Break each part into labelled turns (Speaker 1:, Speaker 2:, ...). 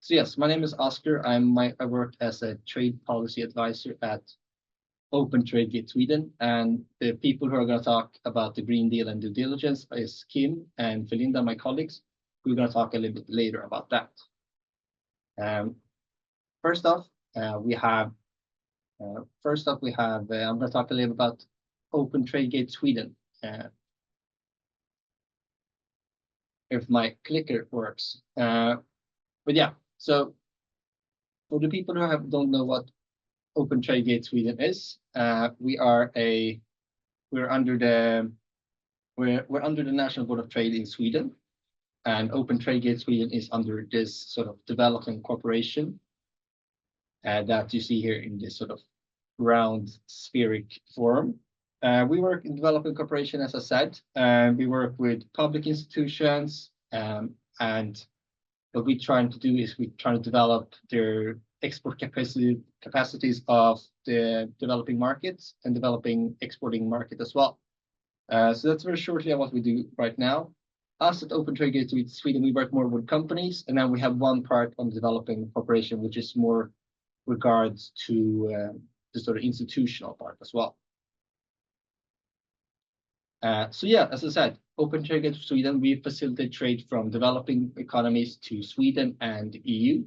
Speaker 1: So yes, my name is Oscar. I work as a trade policy advisor at Open Trade Gate Sweden, and the people who are going to talk about the Green Deal and due diligence is Kim and Felinda, my colleagues. We're going to talk a little bit later about that. Um, first off, we have I'm going to talk a little about Open Trade Gate Sweden. If my clicker works, but yeah. So for the people who don't know what Open Trade Gate Sweden is, we're under the we're under the National Board of Trade in Sweden, and Open Trade Gate Sweden is under this sort of development corporation that you see here in this sort of round spheric form. We work in development cooperation, as I said, and we work with public institutions, and what we're trying to do is we're trying to develop their export capacities of the developing markets and developing exporting market as well. So that's very shortly on what we do right now. Us at Open Trade Gate Sweden, we work more with companies, and then we have one part on developing cooperation, which is more regards to the sort of institutional part as well. So yeah, as I said, Open Trade Gate Sweden, we facilitate trade from developing economies to Sweden and the EU.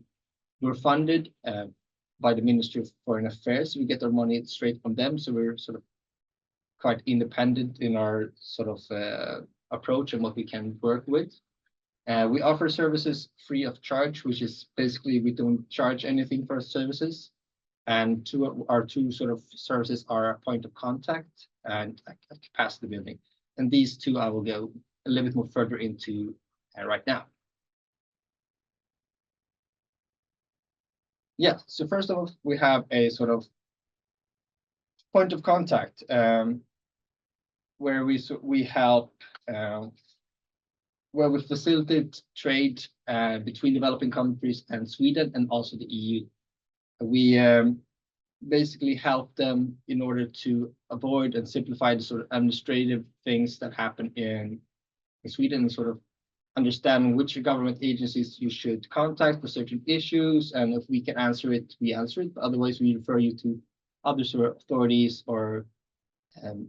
Speaker 1: We're funded by the Ministry of Foreign Affairs. We get our money straight from them, so we're sort of quite independent in our sort of approach and what we can work with. We offer services free of charge, which is basically we don't charge anything for our services. And our two sort of services are a point of contact and a capacity building. And these two I will go a little bit more further into right now. Yeah, so first of all, we have a sort of point of contact where we help, where we facilitate trade between developing countries and Sweden and also the EU. We basically help them in order to avoid and simplify the sort of administrative things that happen in Sweden, and sort of understanding which government agencies you should contact for certain issues, and if we can answer it, we answer it. But otherwise, we refer you to other sort of authorities, or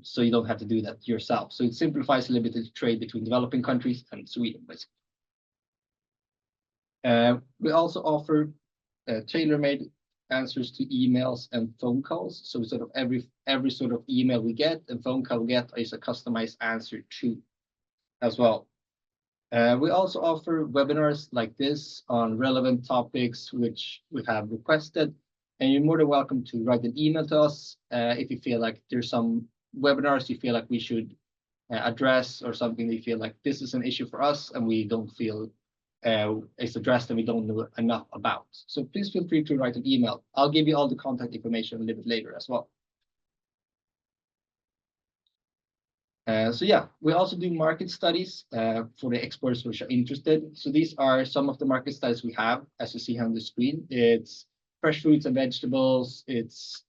Speaker 1: so you don't have to do that yourself. So it simplifies a little bit the trade between developing countries and Sweden, basically. We also offer tailor-made answers to emails and phone calls. So sort of every sort of email we get and phone call we get is a customized answer to as well. We also offer webinars like this on relevant topics which we have requested, and you're more than welcome to write an email to us if you feel like there's some webinars you feel like we should address, or something that you feel like this is an issue for us and we don't feel it's addressed and we don't know enough about. So please feel free to write an email. I'll give you all the contact information a little bit later as well. So yeah, we also do market studies for the exporters which are interested. So these are some of the market studies we have, as you see on the screen. It's fresh fruits and vegetables, it's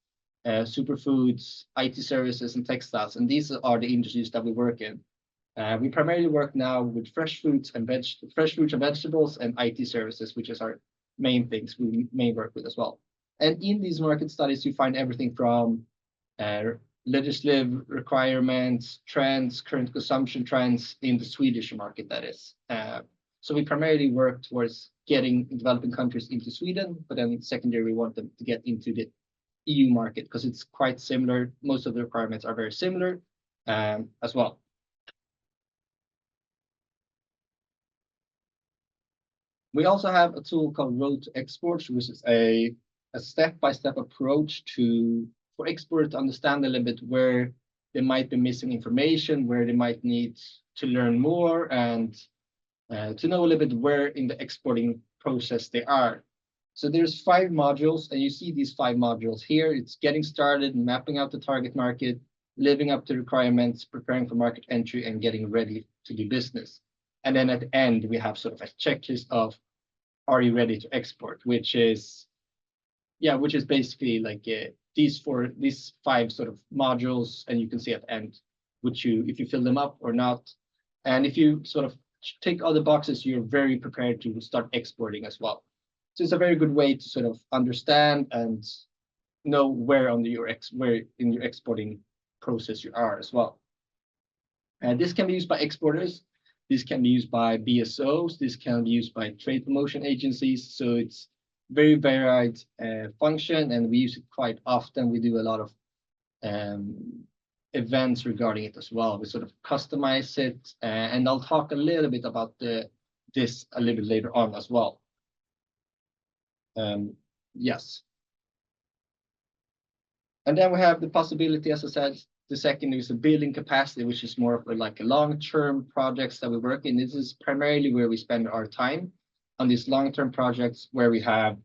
Speaker 1: superfoods, IT services, and textiles. And these are the industries that we work in. We primarily work now with fresh fruits and vegetables and IT services, which is our main things we may work with as well. And in these market studies, you find everything from legislative requirements, trends, current consumption trends in the Swedish market, that is. So we primarily work towards getting developing countries into Sweden, but then secondary, we want them to get into the EU market because it's quite similar. Most of the requirements are very similar as well. We also have a tool called Road to Export, which is a step-by-step approach for exporters to understand a little bit where they might be missing information, where they might need to learn more, and to know a little bit where in the exporting process they are. So there's 5 modules, and you see these 5 modules here. It's getting started, mapping out the target market, living up to requirements, preparing for market entry, and getting ready to do business. And then at the end, we have sort of a checklist of, are you ready to export? Which is basically like these 5 sort of modules, and you can see at the end if you fill them up or not. And if you sort of tick all the boxes, you're very prepared to start exporting as well. So it's a very good way to sort of understand and know where on where in your exporting process you are as well. And this can be used by exporters. This can be used by BSOs. This can be used by trade promotion agencies. So it's very varied function, and we use it quite often. We do a lot of events regarding it as well. We sort of customize it, and I'll talk a little bit about this a little bit later on as well. Yes. And then we have the possibility, as I said, the second is a building capacity, which is more of like a long-term projects that we work in. This is primarily where we spend our time on these long-term projects where we have,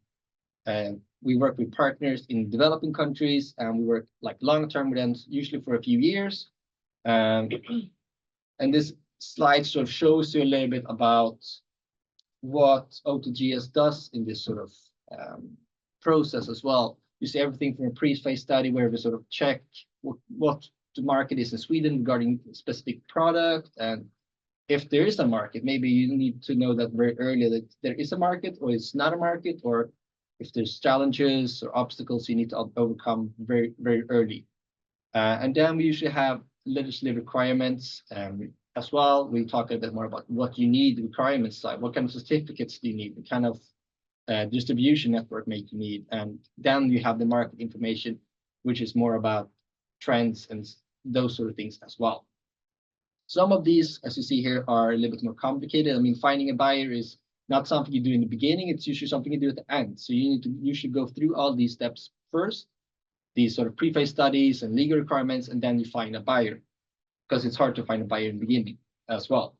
Speaker 1: we work with partners in developing countries, and we work like long-term with them, usually for a few years. And this slide sort of shows you a little bit about what OTGS does in this sort of process as well. You see everything from a pre-phase study where we sort of check what the market is in Sweden regarding a specific product, and if there is a market, maybe you need to know that very early that there is a market or it's not a market, or if there's challenges or obstacles you need to overcome very, very early. And then we usually have legislative requirements as well. We talk a bit more about what you need, the requirements side, what kind of certificates do you need, what kind of distribution network may you need, and then you have the market information, which is more about trends and those sort of things as well. Some of these, as you see here, are a little bit more complicated. I mean, finding a buyer is not something you do in the beginning, it's usually something you do at the end. So you need to usually go through all these steps first, these sort of pre-phase studies and legal requirements, and then you find a buyer, because it's hard to find a buyer in the beginning as well.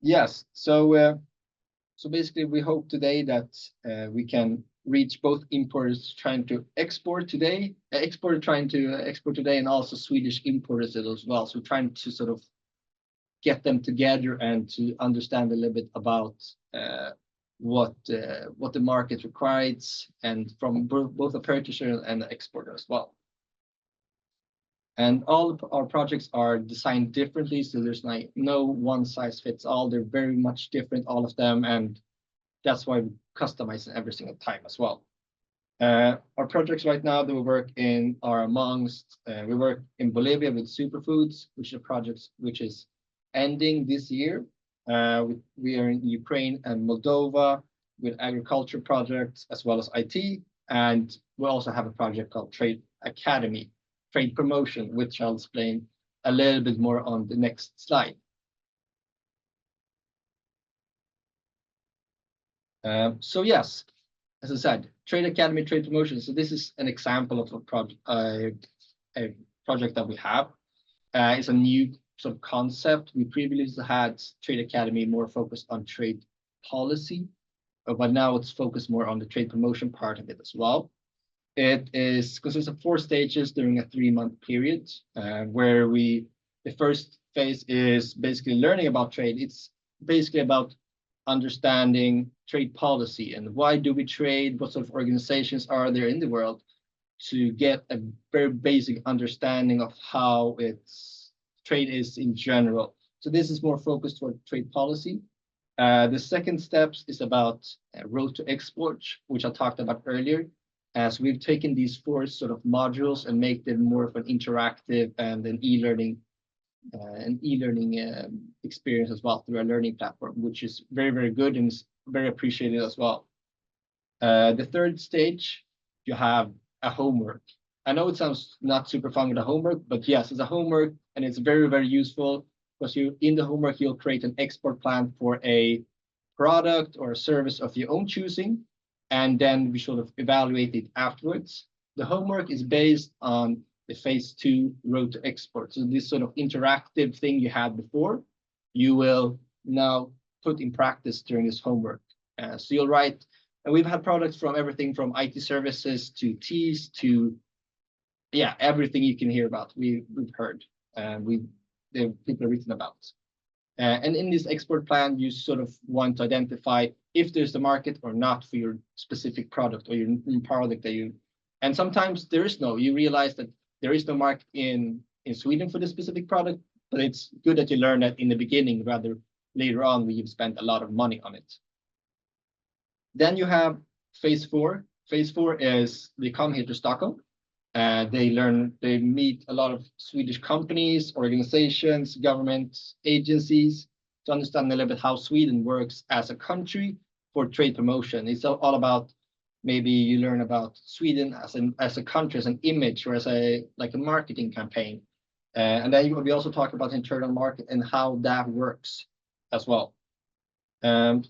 Speaker 1: Yes, so basically we hope today that we can reach both importers trying to export today, trying to export today, and also Swedish importers as well. So trying to sort of get them together and to understand a little bit about what the market requires, and from both a purchaser and an exporter as well. And all of our projects are designed differently, so there's like no one size fits all. They're very much different, all of them, and that's why we customize it every single time as well. Our projects right now that we work in are amongst, we work in Bolivia with superfoods, which is a project which is ending this year. We are in Ukraine and Moldova with agriculture projects as well as IT. And we also have a project called Trade Academy, Trade Promotion, which I'll explain a little bit more on the next slide. So yes, as I said, Trade Academy, Trade Promotion. So this is an example of a project that we have. It's a new sort of concept. We previously had Trade Academy more focused on trade policy, but now it's focused more on the trade promotion part of it as well. It consists of 4 stages during a 3-month period, where the first phase is basically learning about trade. It's basically about understanding trade policy and why do we trade, what sort of organizations are there in the world, to get a very basic understanding of how trade is in general. So this is more focused toward trade policy. The second steps is about road to export, which I talked about earlier, as we've taken these 4 sort of modules and make them more of an interactive and an e-learning experience as well through our learning platform, which is very, very good and is very appreciated as well. The third stage, you have a homework. I know it sounds not super fun with a homework, but yes, it's a homework and it's very, very useful, because in the homework, you'll create an export plan for a product or a service of your own choosing, and then we sort of evaluate it afterwards. The homework is based on the phase 2 road to export. So this sort of interactive thing you had before, you will now put in practice during this homework. So you'll write, and we've had products from everything from IT services to teas to, yeah, everything you can hear about. We've heard, the people have written about. And in this export plan, you sort of want to identify if there's a market or not for your specific product or your product that you, and sometimes there is no, you realize that there is no market in Sweden for this specific product, but it's good that you learn that in the beginning rather later on when you've spent a lot of money on it. Then you have phase 4. Phase 4 is they come here to Stockholm. They meet a lot of Swedish companies, organizations, government agencies to understand a little bit how Sweden works as a country for trade promotion. It's all about, maybe you learn about Sweden as a country, as an image, or as a marketing campaign. And then we also talk about internal market and how that works as well. And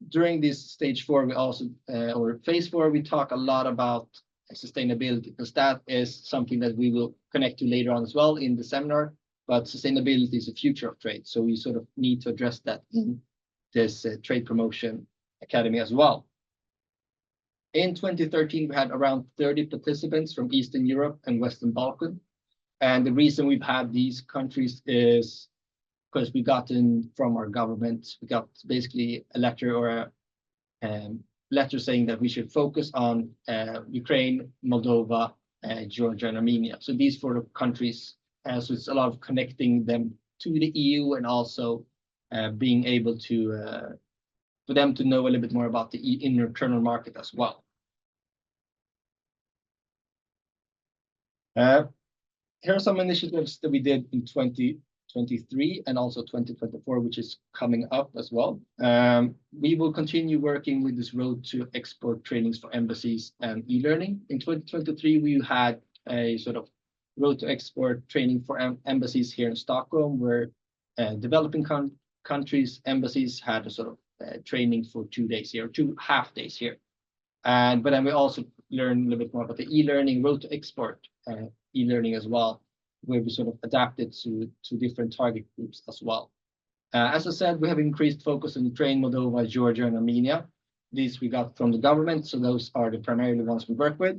Speaker 1: during this stage 4, we also, or phase 4, we talk a lot about sustainability, because that is something that we will connect to later on as well in the seminar. But sustainability is the future of trade, so we sort of need to address that in this trade promotion academy as well. In 2013, we had around 30 participants from Eastern Europe and Western Balkan. And the reason we've had these countries is because we got in from our government, we got basically a letter or a letter saying that we should focus on Ukraine, Moldova, Georgia, and Armenia. So these 4 countries, so it's a lot of connecting them to the EU, and also being able to for them to know a little bit more about the internal market as well. Here are some initiatives that we did in 2023 and also 2024, which is coming up as well. We will continue working with this road to export trainings for embassies and e-learning. In 2023, we had a sort of road to export training for embassies here in Stockholm, where developing countries, embassies had a sort of training for 2 days here, 2 half days here. But then we also learned a little bit more about the e-learning, road to export e-learning as well, where we sort of adapted to different target groups as well. As I said, we have increased focus on Ukraine, Moldova, Georgia, and Armenia. These we got from the government, so those are the primarily ones we work with.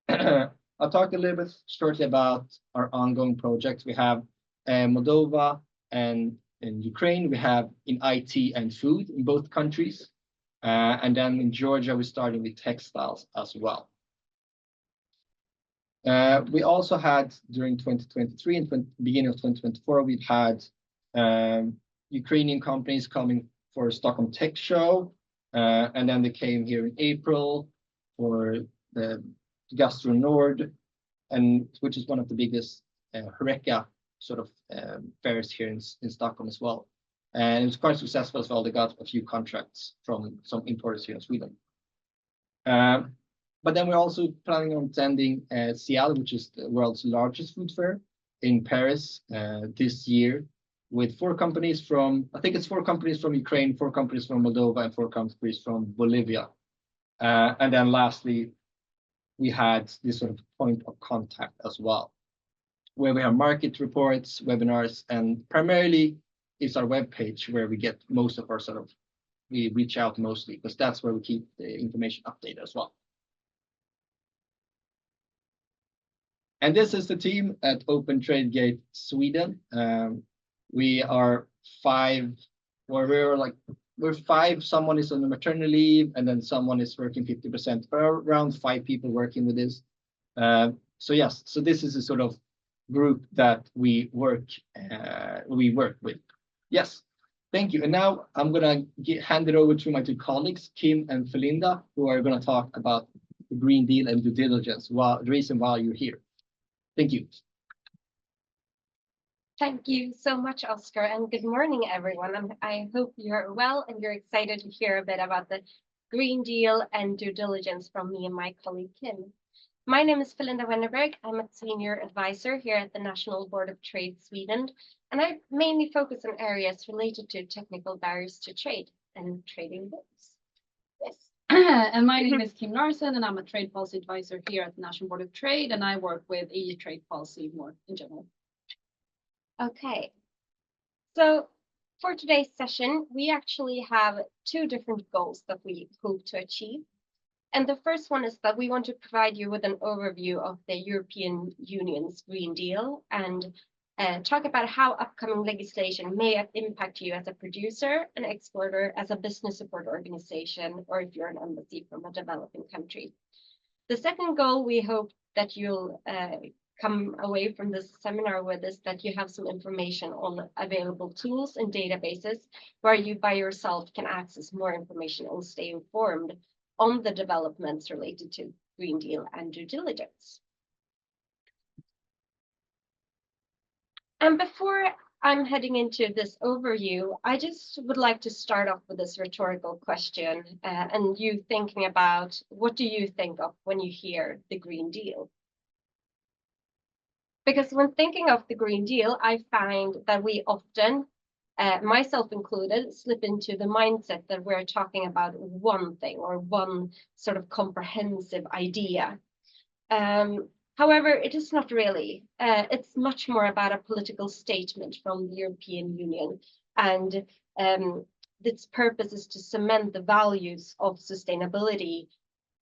Speaker 1: I'll talk a little bit shortly about our ongoing projects. We have Moldova and in Ukraine, we have in IT and food in both countries. And then in Georgia, we're starting with textiles as well. We also had, during 2023 and beginning of 2024, we've had Ukrainian companies coming for Stockholm Tech Show. And then they came here in April for the Gastro Nord, and which is one of the biggest Horeca sort of fairs here in Stockholm as well. And it was quite successful as well. They got a few contracts from some importers here in Sweden. But then we're also planning on attending Cial, which is the world's largest food fair in Paris this year, with 4 companies from, I think it's 4 companies from Ukraine, 4 companies from Moldova, and 4 companies from Bolivia. And then lastly, we had this sort of point of contact as well, where we have market reports, webinars, and primarily it's our webpage where we get most of our sort of, we reach out mostly, because that's where we keep the information updated as well. And this is the team at Open Trade Gate Sweden. We are 5, or we're 5. Someone is on the maternity leave, and then someone is working 50%. Around 5 people working with this. So yes, so this is a sort of group that we work with. Yes, thank you. And now I'm gonna hand it over to my 2 colleagues, Kim and Felinda, who are gonna talk about the Green Deal and due diligence. The reason why you're here. Thank you.
Speaker 2: Thank you so much, Oscar, and good morning, everyone. I hope you're well and you're excited to hear a bit about the Green Deal and due diligence from me and my colleague, Kim. My name is Felinda Wennerberg. I'm a senior advisor here at the National Board of Trade Sweden, and I mainly focus on areas related to technical barriers to trade and trading goods. Yes.
Speaker 3: And my name is Kim Larsen, and I'm a trade policy advisor here at the National Board of Trade, and I work with EU trade policy more in general.
Speaker 2: Okay, so for today's session, we actually have 2 different goals that we hope to achieve. And the first one is that we want to provide you with an overview of the European Union's Green Deal and talk about how upcoming legislation may impact you as a producer, an exporter, as a business support organization, or if you're an embassy from a developing country. The second goal, we hope that you'll come away from this seminar with is that you have some information on available tools and databases where you by yourself can access more information and stay informed on the developments related to Green Deal and due diligence. And before I'm heading into this overview, I just would like to start off with this rhetorical question and you thinking about what do you think of when you hear the Green Deal? Because when thinking of the Green Deal, I find that we often, myself included, slip into the mindset that we're talking about one thing or one sort of comprehensive idea. However, it is not really. It's much more about a political statement from the European Union, and its purpose is to cement the values of sustainability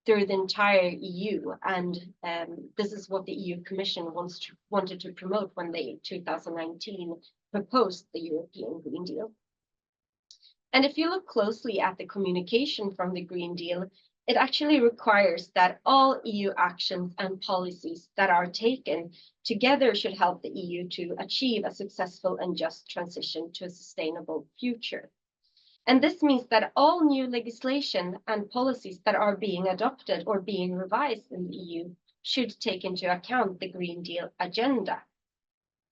Speaker 2: through the entire EU. And this is what the EU Commission wanted to promote when they, in 2019, proposed the European Green Deal. And if you look closely at the communication from the Green Deal, it actually requires that all EU actions and policies that are taken together should help the EU to achieve a successful and just transition to a sustainable future. And this means that all new legislation and policies that are being adopted or being revised in the EU should take into account the Green Deal agenda.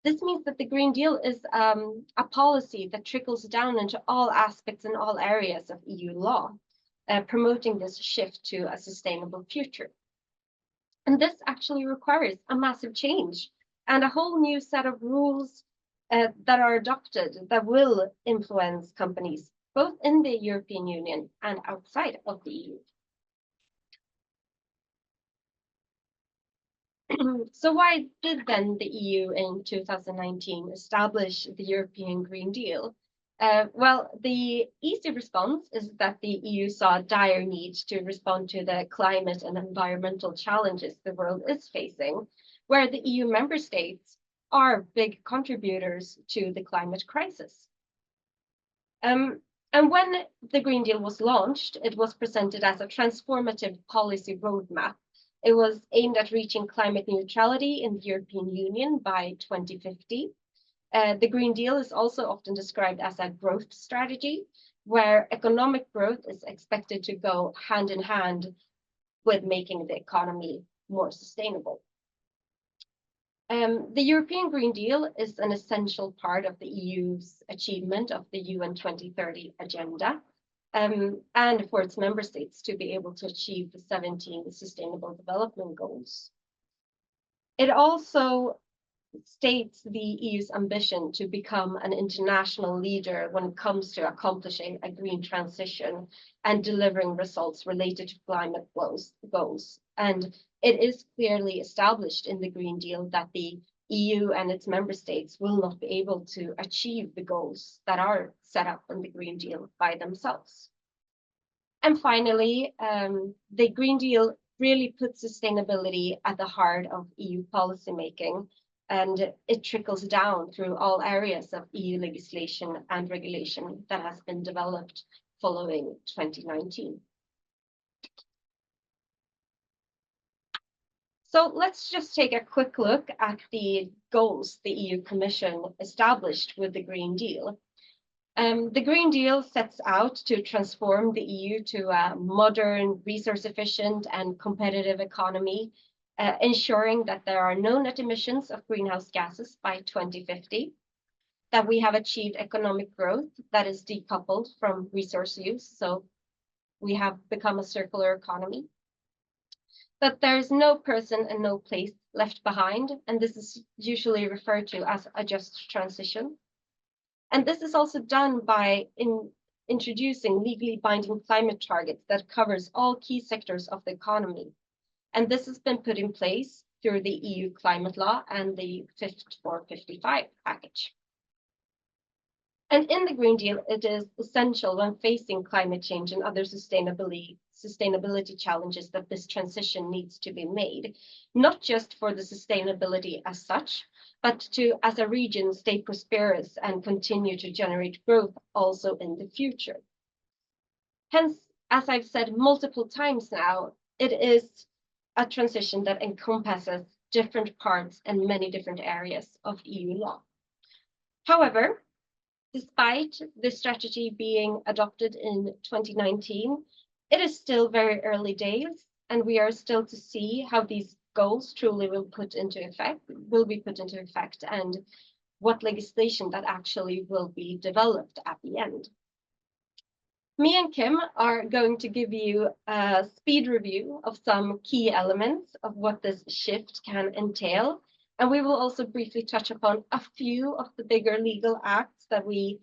Speaker 2: This means that the Green Deal is a policy that trickles down into all aspects and all areas of EU law, promoting this shift to a sustainable future. And this actually requires a massive change and a whole new set of rules that are adopted that will influence companies both in the European Union and outside of the EU. So why did then the EU in 2019 establish the European Green Deal? Well, the easy response is that the EU saw a dire need to respond to the climate and environmental challenges the world is facing, where the EU member states are big contributors to the climate crisis. And when the Green Deal was launched, it was presented as a transformative policy roadmap. It was aimed at reaching climate neutrality in the European Union by 2050. The Green Deal is also often described as a growth strategy, where economic growth is expected to go hand in hand with making the economy more sustainable. The European Green Deal is an essential part of the EU's achievement of the UN 2030 agenda, and for its member states to be able to achieve the 17 Sustainable Development Goals. It also states the EU's ambition to become an international leader when it comes to accomplishing a green transition and delivering results related to climate goals. And it is clearly established in the Green Deal that the EU and its member states will not be able to achieve the goals that are set up in the Green Deal by themselves. And finally, the Green Deal really puts sustainability at the heart of EU policymaking, and it trickles down through all areas of EU legislation and regulation that has been developed following 2019. So let's just take a quick look at the goals the EU Commission established with the Green Deal. The Green Deal sets out to transform the EU to a modern, resource-efficient and competitive economy, ensuring that there are no net emissions of greenhouse gases by 2050, that we have achieved economic growth that is decoupled from resource use, so we have become a circular economy, that there is no person and no place left behind, and this is usually referred to as a just transition. And this is also done by introducing legally binding climate targets that covers all key sectors of the economy. And this has been put in place through the EU climate law and the Fit for 55 package. And in the Green Deal, it is essential when facing climate change and other sustainability challenges that this transition needs to be made, not just for the sustainability as such, but to, as a region, stay prosperous and continue to generate growth also in the future. Hence, as I've said multiple times now, it is a transition that encompasses different parts and many different areas of EU law. However, despite this strategy being adopted in 2019, it is still very early days, and we are still to see how these goals truly will be put into effect, and what legislation that actually will be developed at the end. Me and Kim are going to give you a speed review of some key elements of what this shift can entail. And we will also briefly touch upon a few of the bigger legal acts that we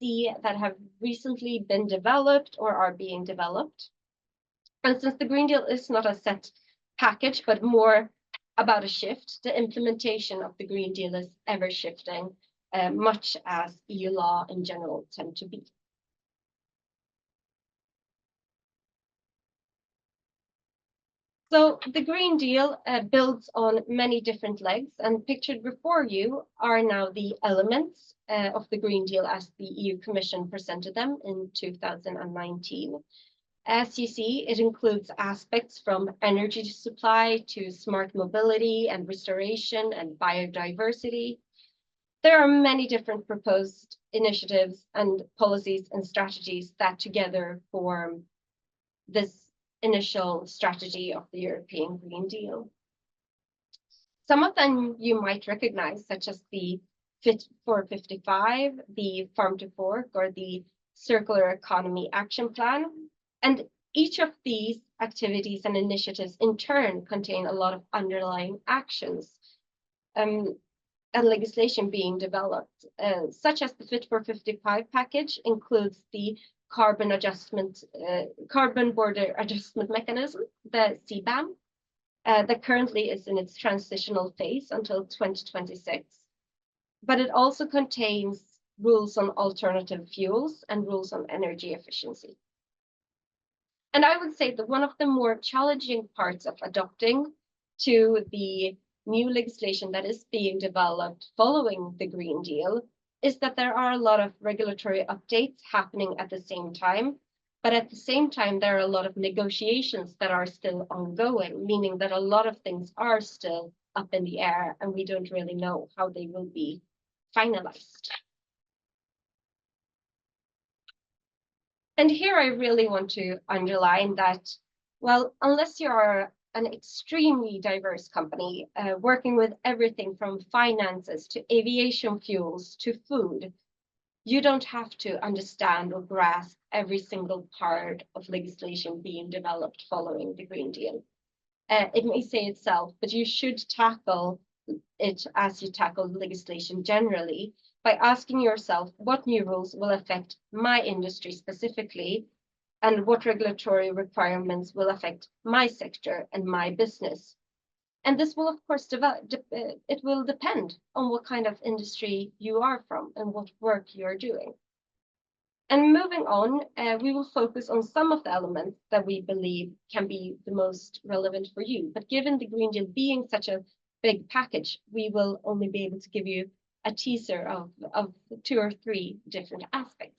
Speaker 2: see that have recently been developed or are being developed. And since the Green Deal is not a set package, but more about a shift, the implementation of the Green Deal is ever shifting, much as EU law in general tend to be. So the Green Deal builds on many different legs, and pictured before you are now the elements of the Green Deal as the EU Commission presented them in 2019. As you see, it includes aspects from energy supply to smart mobility and restoration and biodiversity. There are many different proposed initiatives and policies and strategies that together form this initial strategy of the European Green Deal. Some of them you might recognize, such as the Fit for 55, the Farm to Fork, or the Circular Economy Action Plan. And each of these activities and initiatives in turn contain a lot of underlying actions and legislation being developed, such as the Fit for 55 package includes the carbon border adjustment mechanism, the CBAM, that currently is in its transitional phase until 2026. But it also contains rules on alternative fuels and rules on energy efficiency. And I would say that one of the more challenging parts of adopting to the new legislation that is being developed following the Green Deal is that there are a lot of regulatory updates happening at the same time. But at the same time, there are a lot of negotiations that are still ongoing, meaning that a lot of things are still up in the air and we don't really know how they will be finalized. And here I really want to underline that, well, unless you are an extremely diverse company working with everything from finances to aviation fuels to food, you don't have to understand or grasp every single part of legislation being developed following the Green Deal. It may say itself, but you should tackle it as you tackle legislation generally by asking yourself what new rules will affect my industry specifically, and what regulatory requirements will affect my sector and my business. And this will, of course, it will depend on what kind of industry you are from and what work you're doing. And moving on, we will focus on some of the elements that we believe can be the most relevant for you. But given the Green Deal being such a big package, we will only be able to give you a teaser of 2 or 3 different aspects.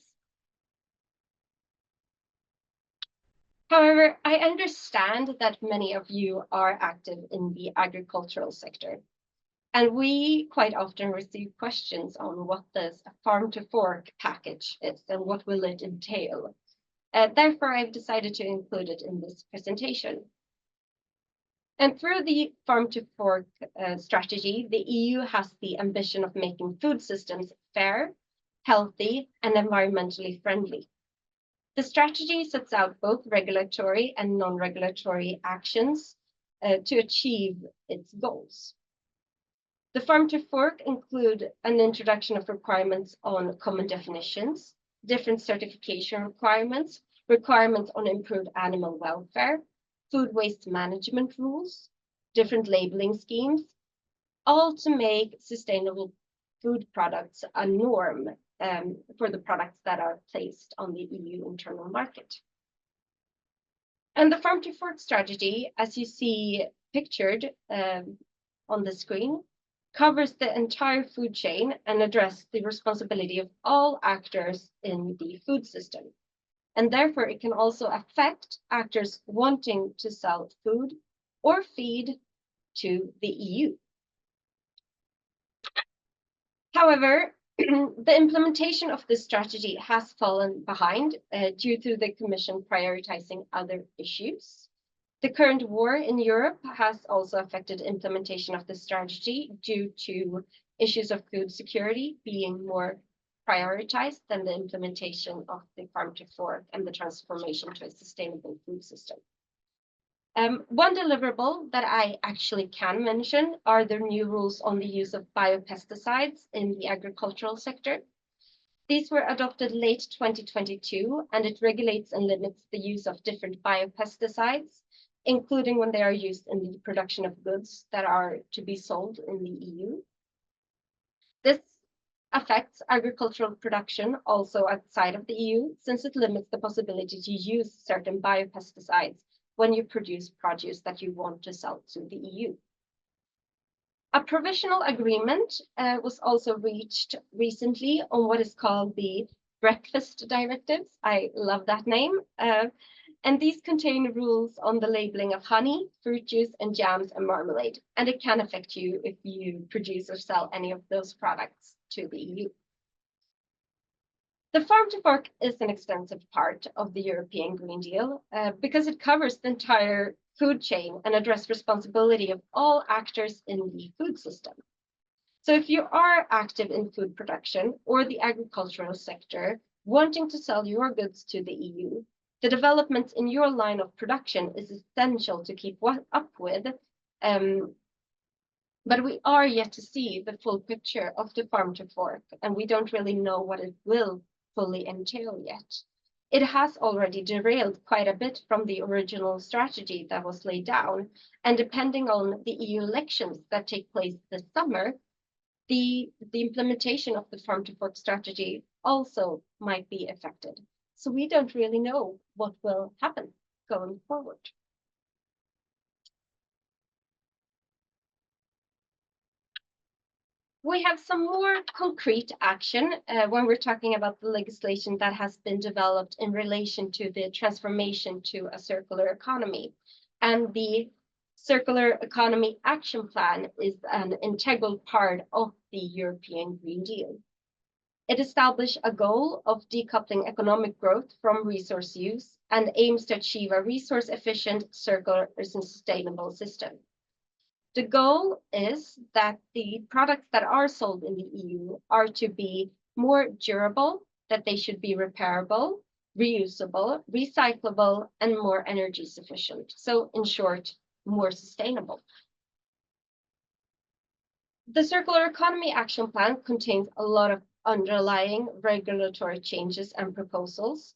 Speaker 2: However, I understand that many of you are active in the agricultural sector, and we quite often receive questions on what this farm to fork package is and what will it entail. Therefore, I've decided to include it in this presentation. And through the farm to fork strategy, the EU has the ambition of making food systems fair, healthy, and environmentally friendly. The strategy sets out both regulatory and non-regulatory actions to achieve its goals. The farm to fork include an introduction of requirements on common definitions, different certification requirements, requirements on improved animal welfare, food waste management rules, different labeling schemes, all to make sustainable food products a norm for the products that are placed on the EU internal market. And the farm to fork strategy, as you see pictured on the screen, covers the entire food chain and addresses the responsibility of all actors in the food system. And therefore, it can also affect actors wanting to sell food or feed to the EU. However, the implementation of this strategy has fallen behind due to the Commission prioritizing other issues. The current war in Europe has also affected implementation of the strategy due to issues of food security being more prioritized than the implementation of the Farm to Fork and the transformation to a sustainable food system. One deliverable that I actually can mention are the new rules on the use of biopesticides in the agricultural sector. These were adopted late 2022, and it regulates and limits the use of different biopesticides, including when they are used in the production of goods that are to be sold in the EU. This affects agricultural production also outside of the EU, since it limits the possibility to use certain biopesticides when you produce produce that you want to sell to the EU. A provisional agreement was also reached recently on what is called the Breakfast Directives. I love that name. And these contain rules on the labeling of honey, fruit juice, and jams and marmalade. And it can affect you if you produce or sell any of those products to the EU. The Farm to Fork is an extensive part of the European Green Deal because it covers the entire food chain and addresses responsibility of all actors in the food system. So if you are active in food production or the agricultural sector, wanting to sell your goods to the EU, the developments in your line of production is essential to keep up with. But we are yet to see the full picture of the Farm to Fork, and we don't really know what it will fully entail yet. It has already derailed quite a bit from the original strategy that was laid down, and depending on the EU elections that take place this summer, the implementation of the Farm to Fork strategy also might be affected. So we don't really know what will happen going forward. We have some more concrete action when we're talking about the legislation that has been developed in relation to the transformation to a circular economy. And the Circular Economy Action Plan is an integral part of the European Green Deal. It established a goal of decoupling economic growth from resource use and aims to achieve a resource-efficient, circular, and sustainable system. The goal is that the products that are sold in the EU are to be more durable, that they should be repairable, reusable, recyclable, and more energy sufficient. So in short, more sustainable. The Circular Economy Action Plan contains a lot of underlying regulatory changes and proposals.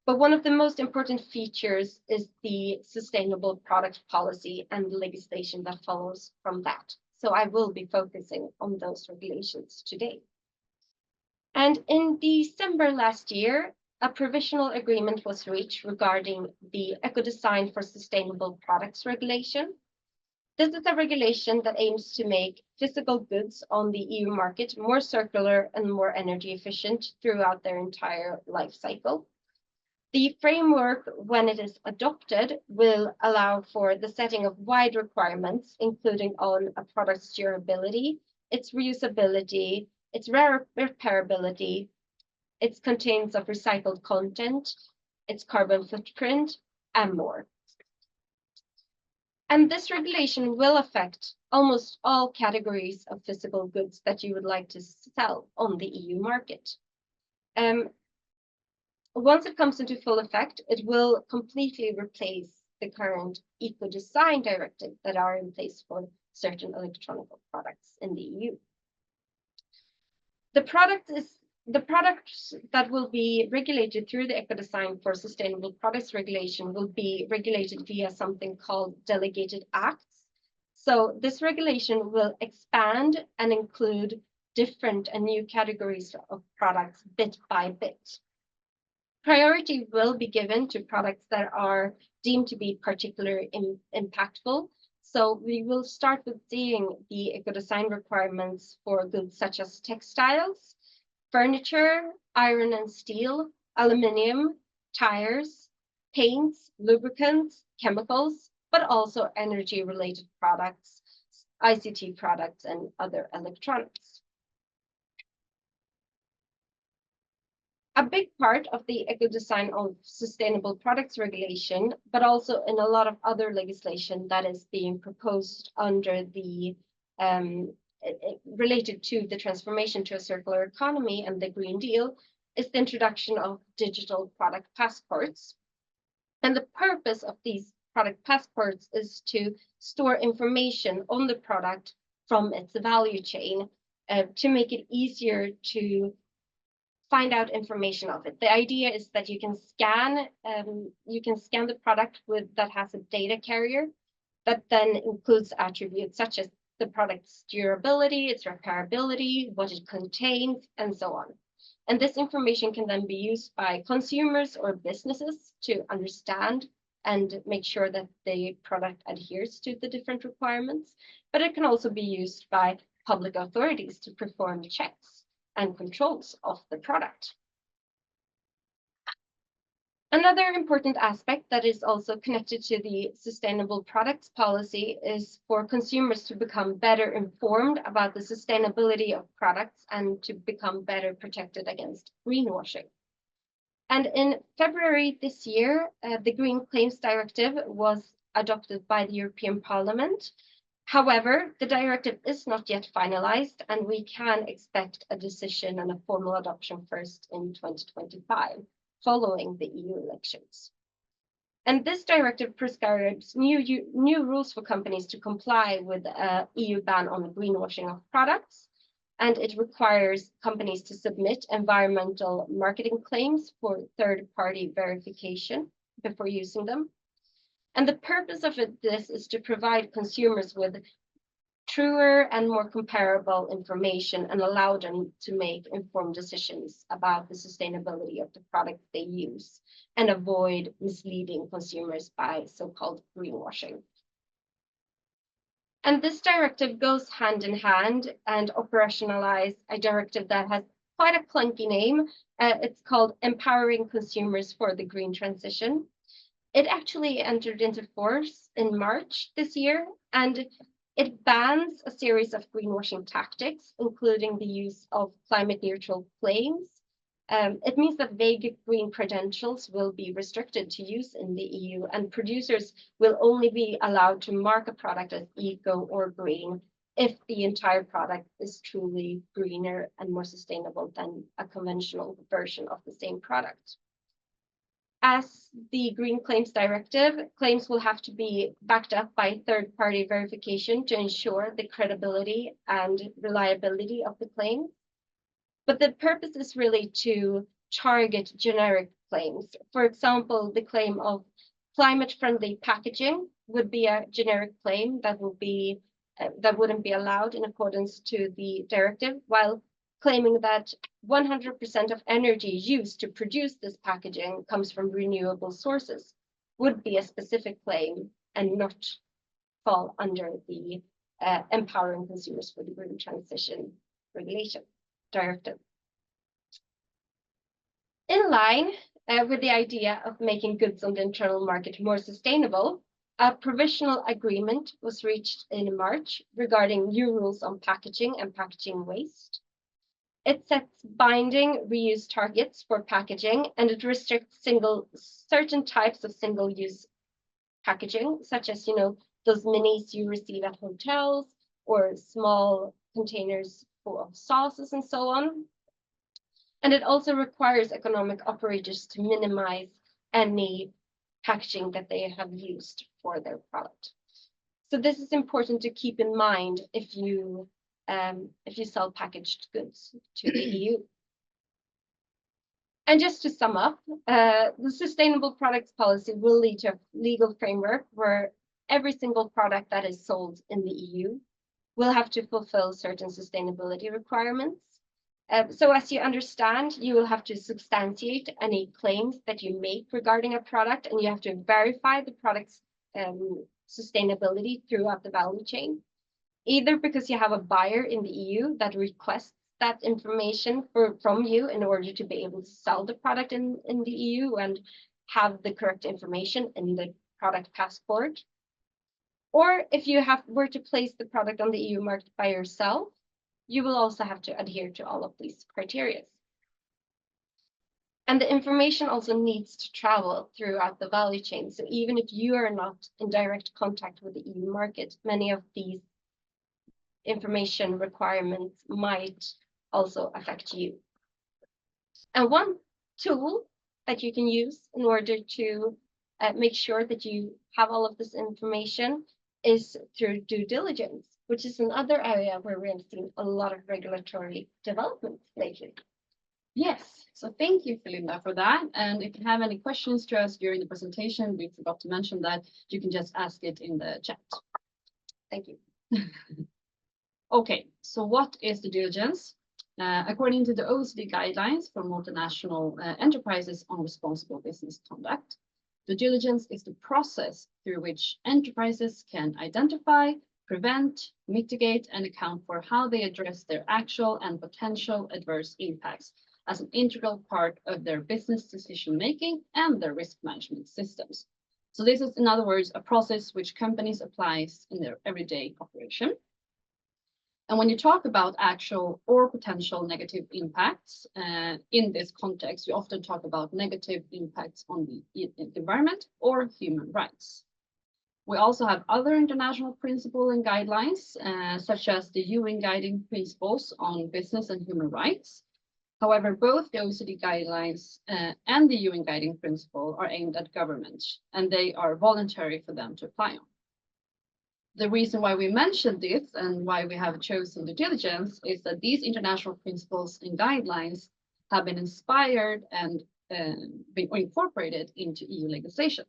Speaker 2: But one of the most important features is the sustainable product policy and the legislation that follows from that. So I will be focusing on those regulations today. And in December last year, a provisional agreement was reached regarding the Eco-Design for Sustainable Products regulation. This is a regulation that aims to make physical goods on the EU market more circular and more energy efficient throughout their entire life cycle. The framework, when it is adopted, will allow for the setting of wide requirements, including on a product's durability, its reusability, its repairability, its contents of recycled content, its carbon footprint, and more. And this regulation will affect almost all categories of physical goods that you would like to sell on the EU market. Once it comes into full effect, it will completely replace the current Eco-Design Directive that are in place for certain electronic products in the EU. The products that will be regulated through the Eco-Design for Sustainable Products regulation will be regulated via something called delegated acts. So this regulation will expand and include different and new categories of products bit by bit. Priority will be given to products that are deemed to be particularly impactful. So we will start with seeing the eco-design requirements for goods such as textiles, furniture, iron and steel, aluminium, tires, paints, lubricants, chemicals, but also energy-related products ICT products, and other electronics. A big part of the eco-design of sustainable products regulation, but also in a lot of other legislation that is being proposed under the related to the transformation to a circular economy and the Green Deal, is the introduction of digital product passports. And the purpose of these product passports is to store information on the product from its value chain to make it easier to find out information of it. The idea is that you can scan the product that has a data carrier that then includes attributes such as the product's durability, its repairability, what it contains, and so on. And this information can then be used by consumers or businesses to understand and make sure that the product adheres to the different requirements. But it can also be used by public authorities to perform checks and controls of the product. Another important aspect that is also connected to the sustainable products policy is for consumers to become better informed about the sustainability of products and to become better protected against greenwashing. And in February this year, the Green Claims Directive was adopted by the European Parliament. However, the directive is not yet finalized, and we can expect a decision and a formal adoption first in 2025, following the EU elections. And this directive prescribes new rules for companies to comply with the EU ban on greenwashing of products, and it requires companies to submit environmental marketing claims for third-party verification before using them. And the purpose of this is to provide consumers with truer and more comparable information and allow them to make informed decisions about the sustainability of the product they use and avoid misleading consumers by so-called greenwashing. And this directive goes hand in hand and operationalize a directive that has quite a clunky name. It's called Empowering Consumers for the Green Transition. It actually entered into force in March this year, and it bans a series of greenwashing tactics, including the use of climate neutral claims. It means that vague green credentials will be restricted to use in the EU, and producers will only be allowed to mark a product as eco or green if the entire product is truly greener and more sustainable than a conventional version of the same product. As the Green Claims Directive, claims will have to be backed up by third-party verification to ensure the credibility and reliability of the claim. But the purpose is really to target generic claims. For example, the claim of climate-friendly packaging would be a generic claim that wouldn't be allowed in accordance to the directive, while claiming that 100% of energy used to produce this packaging comes from renewable sources would be a specific claim and not fall under the Empowering Consumers for the Green Transition regulation directive. In line with the idea of making goods on the internal market more sustainable, a provisional agreement was reached in March regarding new rules on packaging and packaging waste. It sets binding reuse targets for packaging, and it restricts certain types of single-use packaging, such as, those minis you receive at hotels or small containers full of sauces and so on. And it also requires economic operators to minimize any packaging that they have used for their product. So this is important to keep in mind if you sell packaged goods to the EU. And just to sum up, the sustainable products policy will lead to a legal framework where every single product that is sold in the EU will have to fulfill certain sustainability requirements. So as you understand, you will have to substantiate any claims that you make regarding a product, and you have to verify the product's sustainability throughout the value chain, either because you have a buyer in the EU that requests that information from you in order to be able to sell the product in the EU and have the correct information in the product passport, Or if you were to place the product on the EU market by yourself, you will also have to adhere to all of these criteria. And the information also needs to travel throughout the value chain. So even if you are not in direct contact with the EU market, many of these information requirements might also affect you. And one tool that you can use in order to make sure that you have all of this information is through due diligence, which is another area where we have seen a lot of regulatory development lately.
Speaker 3: Yes, so thank you, Felinda, for that. And if you have any questions to us during the presentation, we forgot to mention that you can just ask it in the chat.
Speaker 2: Thank you.
Speaker 3: Okay, so what is due diligence? According to the OECD guidelines for multinational enterprises on responsible business conduct, due diligence is the process through which enterprises can identify, prevent, mitigate, and account for how they address their actual and potential adverse impacts as an integral part of their business decision-making and their risk management systems. So this is, in other words, a process which companies apply in their everyday operation. And when you talk about actual or potential negative impacts in this context, you often talk about negative impacts on the environment or human rights. We also have other international principles and guidelines, such as the UN Guiding Principles on Business and Human Rights. However, both the OECD guidelines and the UN Guiding Principle are aimed at governments, and they are voluntary for them to apply on. The reason why we mentioned this and why we have chosen due diligence is that these international principles and guidelines have been inspired and been incorporated into EU legislation.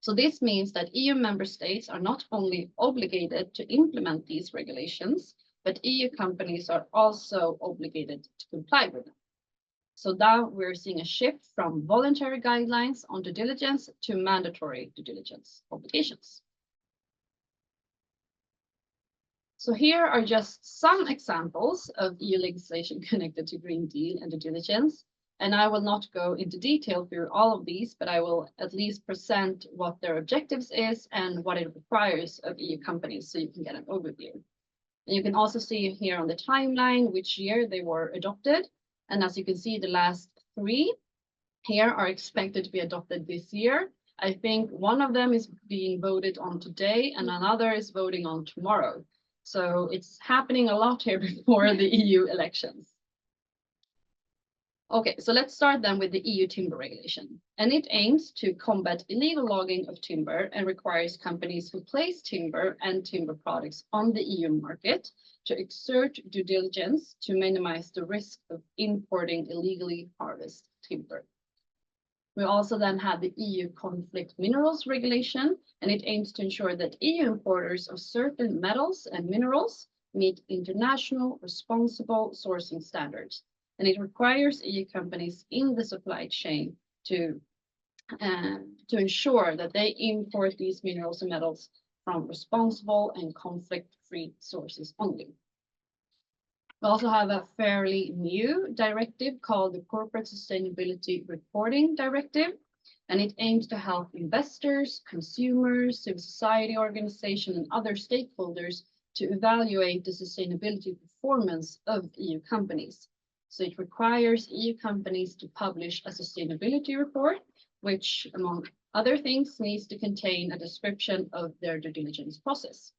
Speaker 3: So this means that EU member states are not only obligated to implement these regulations, but EU companies are also obligated to comply with them. So now we're seeing a shift from voluntary guidelines on due diligence to mandatory due diligence obligations. So here are just some examples of EU legislation connected to Green Deal and due diligence. And I will not go into detail through all of these, but I will at least present what their objectives is and what it requires of EU companies so you can get an overview. And you can also see here on the timeline which year they were adopted. And as you can see, the last 3 here are expected to be adopted this year. I think one of them is being voted on today and another is voting on tomorrow. So it's happening a lot here before the EU elections. Okay, so let's start then with the EU timber regulation. And it aims to combat illegal logging of timber and requires companies who place timber and timber products on the EU market to exert due diligence to minimize the risk of importing illegally harvested timber. We also then have the EU conflict minerals regulation, and it aims to ensure that EU importers of certain metals and minerals meet international responsible sourcing standards. And it requires EU companies in the supply chain to ensure that they import these minerals and metals from responsible and conflict-free sources only. We also have a fairly new directive called the Corporate Sustainability Reporting Directive, and it aims to help investors, consumers, civil society organizations, and other stakeholders to evaluate the sustainability performance of EU companies. So it requires EU companies to publish a sustainability report, which, among other things, needs to contain a description of their due diligence process.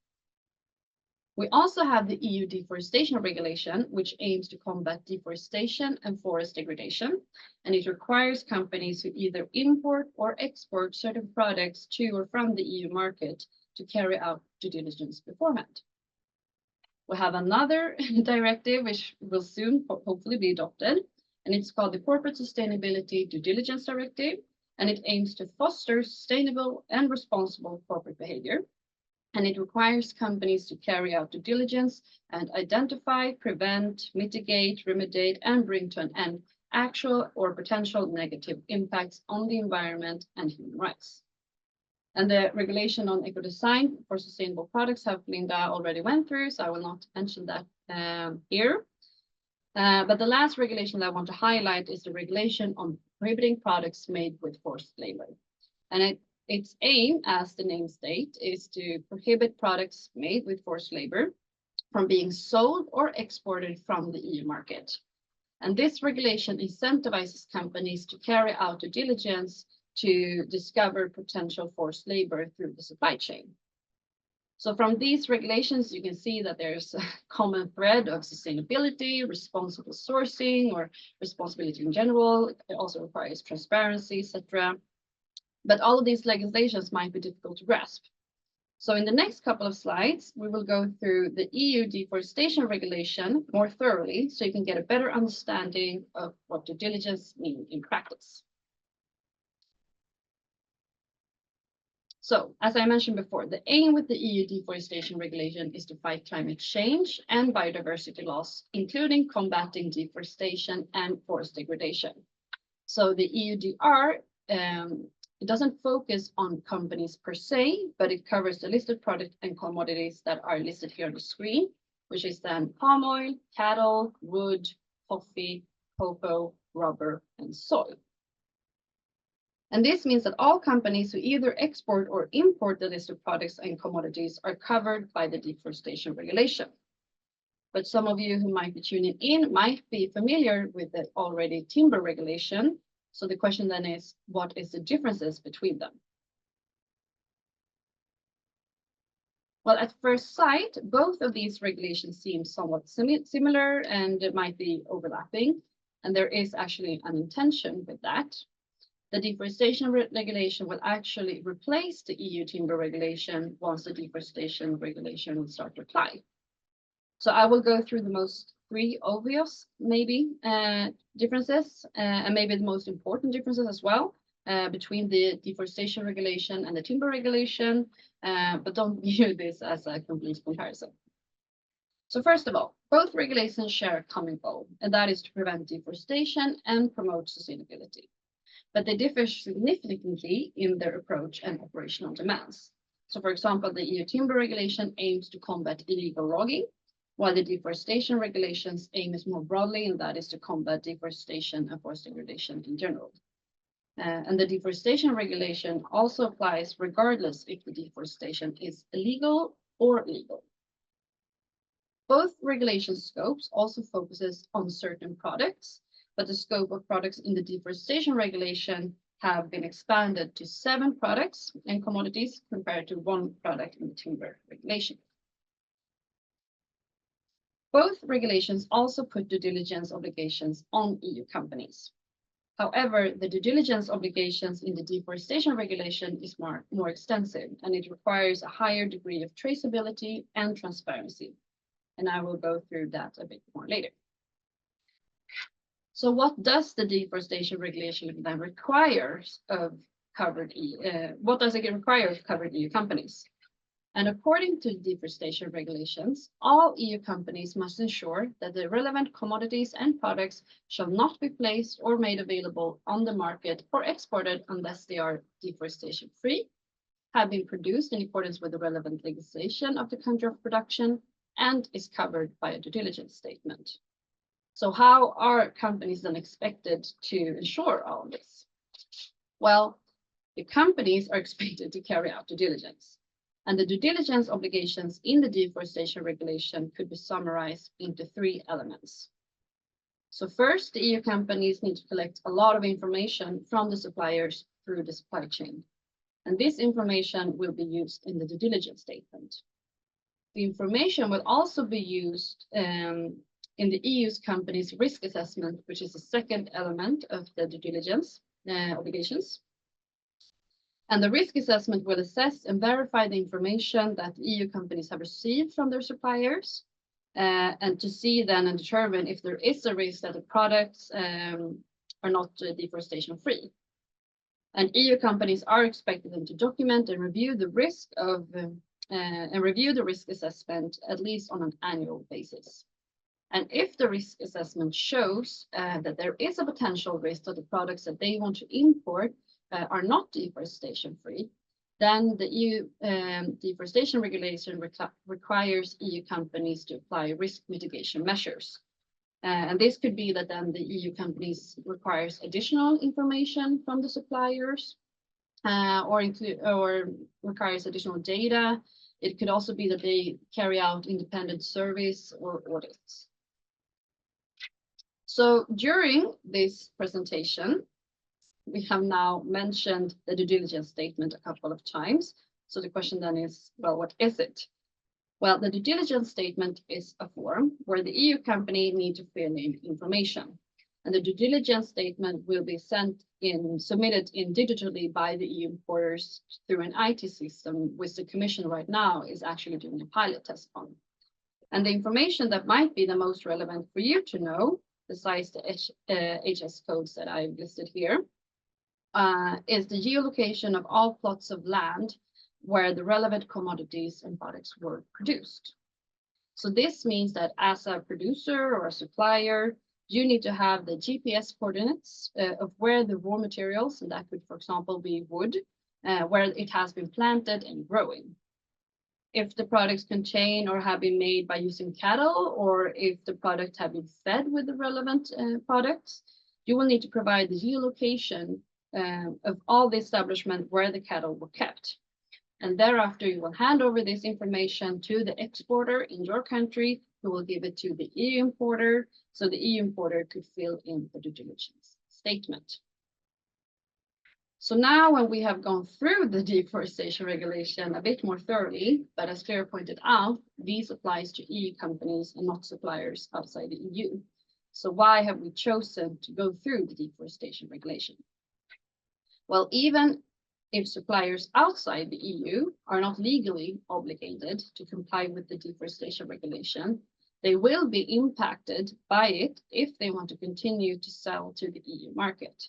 Speaker 3: We also have the EU deforestation regulation, which aims to combat deforestation and forest degradation, and it requires companies who either import or export certain products to or from the EU market to carry out due diligence beforehand. We have another directive which will soon hopefully be adopted, and it's called the Corporate Sustainability Due Diligence Directive, and it aims to foster sustainable and responsible corporate behavior. And it requires companies to carry out due diligence and identify, prevent, mitigate, remediate, and bring to an end actual or potential negative impacts on the environment and human rights. And the regulation on eco-design for sustainable products have Linda already went through, so I will not mention that here. But the last regulation that I want to highlight is the regulation on prohibiting products made with forced labor. And Its aim, as the name states, is to prohibit products made with forced labor from being sold or exported from the EU market. And this regulation incentivizes companies to carry out due diligence to discover potential forced labor through the supply chain. So from these regulations, you can see that there's a common thread of sustainability, responsible sourcing, or responsibility in general. It also requires transparency, etc. But all of these legislations might be difficult to grasp. So in the next couple of slides, we will go through the EU deforestation regulation more thoroughly, so you can get a better understanding of what due diligence means in practice. So, as I mentioned before, the aim with the EU deforestation regulation is to fight climate change and biodiversity loss, including combating deforestation and forest degradation. So the EUDR, it doesn't focus on companies per se, but it covers the listed products and commodities that are listed here on the screen, which is then palm oil, cattle, wood, coffee, cocoa, rubber, and soy. And this means that all companies who either export or import the listed products and commodities are covered by the deforestation regulation. But some of you who might be tuning in might be familiar with the already timber regulation. So the question then is, what is the differences between them? Well, at first sight, both of these regulations seem somewhat similar and might be overlapping. And there is actually an intention with that. The deforestation regulation will actually replace the EU timber regulation once the deforestation regulation will start to apply. So I will go through the most three obvious, maybe, differences, and maybe the most important differences as well, between the deforestation regulation and the timber regulation, but don't view this as a complete comparison. So first of all, both regulations share a common goal, and that is to prevent deforestation and promote sustainability. But they differ significantly in their approach and operational demands. So for example, the EU timber regulation aims to combat illegal logging, while the deforestation regulations aim is more broadly, and that is to combat deforestation and forest degradation in general. And the deforestation regulation also applies regardless if the deforestation is illegal or legal. Both regulation scopes also focuses on certain products, but the scope of products in the deforestation regulation have been expanded to 7 products and commodities compared to 1 product in the timber regulation. Both regulations also put due diligence obligations on EU companies. However, the due diligence obligations in the deforestation regulation is more extensive, and it requires a higher degree of traceability and transparency. And I will go through that a bit more later. So what does the deforestation regulation then require of covered EU? What does it require of covered EU companies? And according to the deforestation regulations, all EU companies must ensure that the relevant commodities and products shall not be placed or made available on the market or exported unless they are deforestation free, have been produced in accordance with the relevant legislation of the country of production, and is covered by a due diligence statement. So how are companies then expected to ensure all of this? Well, the companies are expected to carry out due diligence. And the due diligence obligations in the deforestation regulation could be summarized into 3 elements. So first, the EU companies need to collect a lot of information from the suppliers through the supply chain. And this information will be used in the due diligence statement. The information will also be used in the EU's company's risk assessment, which is the second element of the due diligence obligations. And the risk assessment will assess and verify the information that EU companies have received from their suppliers, and to see then and determine if there is a risk that the products are not deforestation free. And EU companies are expected then to document and review the risk of the risk assessment at least on an annual basis. And if the risk assessment shows that there is a potential risk that the products that they want to import are not deforestation free, then the EU deforestation regulation requires EU companies to apply risk mitigation measures. And this could be that then the EU companies requires additional information from the suppliers, or requires additional data. It could also be that they carry out independent surveys or audits. So during this presentation, we have now mentioned the due diligence statement a couple of times. So the question then is, well, what is it? Well, the due diligence statement is a form where the EU company need to fill in information. And the due diligence statement will be submitted in digitally by the EU importers through an IT system, which the Commission right now is actually doing a pilot test on. And the information that might be the most relevant for you to know, besides the HS codes that I've listed here, is the geolocation of all plots of land where the relevant commodities and products were produced. So this means that as a producer or a supplier, you need to have the GPS coordinates of where the raw materials, and that could, for example, be wood, where it has been planted and growing. If the products contain or have been made by using cattle, or if the products have been fed with the relevant products, you will need to provide the geolocation of all the establishment where the cattle were kept. And thereafter, you will hand over this information to the exporter in your country, who will give it to the EU importer, so the EU importer could fill in the due diligence statement. So now when we have gone through the deforestation regulation a bit more thoroughly, but as Claire pointed out, these applies to EU companies and not suppliers outside the EU. So why have we chosen to go through the deforestation regulation? Well, even if suppliers outside the EU are not legally obligated to comply with the deforestation regulation, they will be impacted by it if they want to continue to sell to the EU market.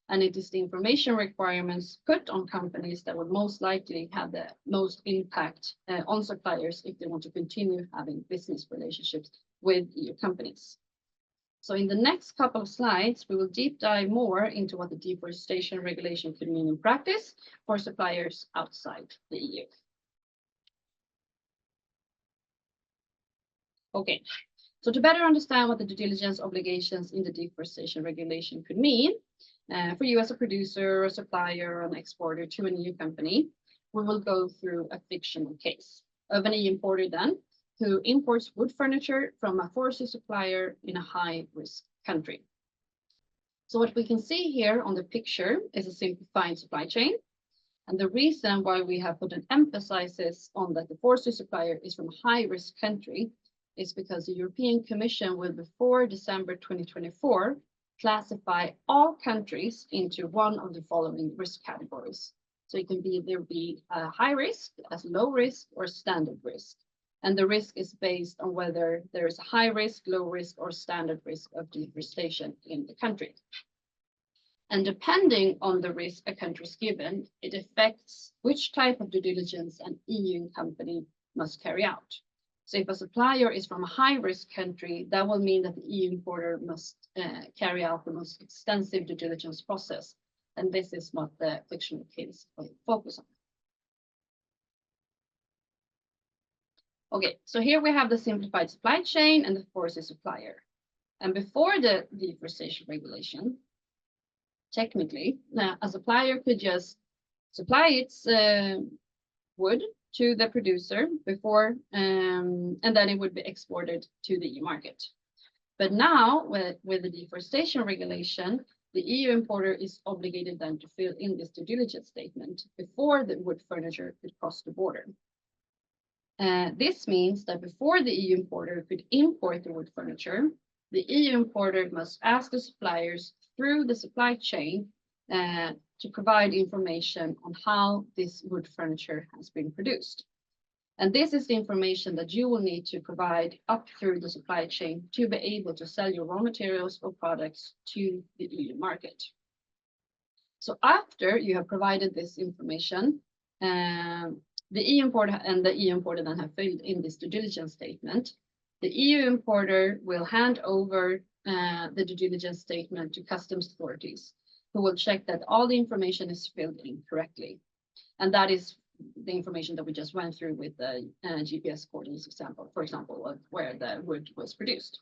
Speaker 3: And it is the information requirements put on companies that would most likely have the most impact on suppliers if they want to continue having business relationships with EU companies. So in the next couple of slides, we will deep dive more into what the deforestation regulation could mean in practice for suppliers outside the EU. Okay, so to better understand what the due diligence obligations in the deforestation regulation could mean for you as a producer, a supplier, or an exporter to an EU company, we will go through a fictional case of an EU importer then, who imports wood furniture from a forestry supplier in a high-risk country. So what we can see here on the picture is a simplified supply chain. And the reason why we have put an emphasis on that the forestry supplier is from a high-risk country is because the European Commission will, before December 2024, classify all countries into one of the following risk categories. So it can either be a high risk, as low risk, or standard risk. And the risk is based on whether there is a high risk, low risk, or standard risk of deforestation in the country. And depending on the risk a country is given, it affects which type of due diligence an EU company must carry out. So if a supplier is from a high-risk country, that will mean that the EU importer must carry out the most extensive due diligence process. And this is what the fictional case will focus on. Okay, so here we have the simplified supply chain and the forestry supplier. And before the deforestation regulation, technically, a supplier could just supply its wood to the producer before, and then it would be exported to the EU market. But now, with the deforestation regulation, the EU importer is obligated then to fill in this due diligence statement before the wood furniture could cross the border. This means that before the EU importer could import the wood furniture, the EU importer must ask the suppliers through the supply chain to provide information on how this wood furniture has been produced. And this is the information that you will need to provide up through the supply chain to be able to sell your raw materials or products to the EU market. So after you have provided this information, the EU importer then have filled in this due diligence statement. The EU importer will hand over the due diligence statement to customs authorities, who will check that all the information is filled in correctly. And that is the information that we just went through with the GPS coordinates example, for example, of where the wood was produced.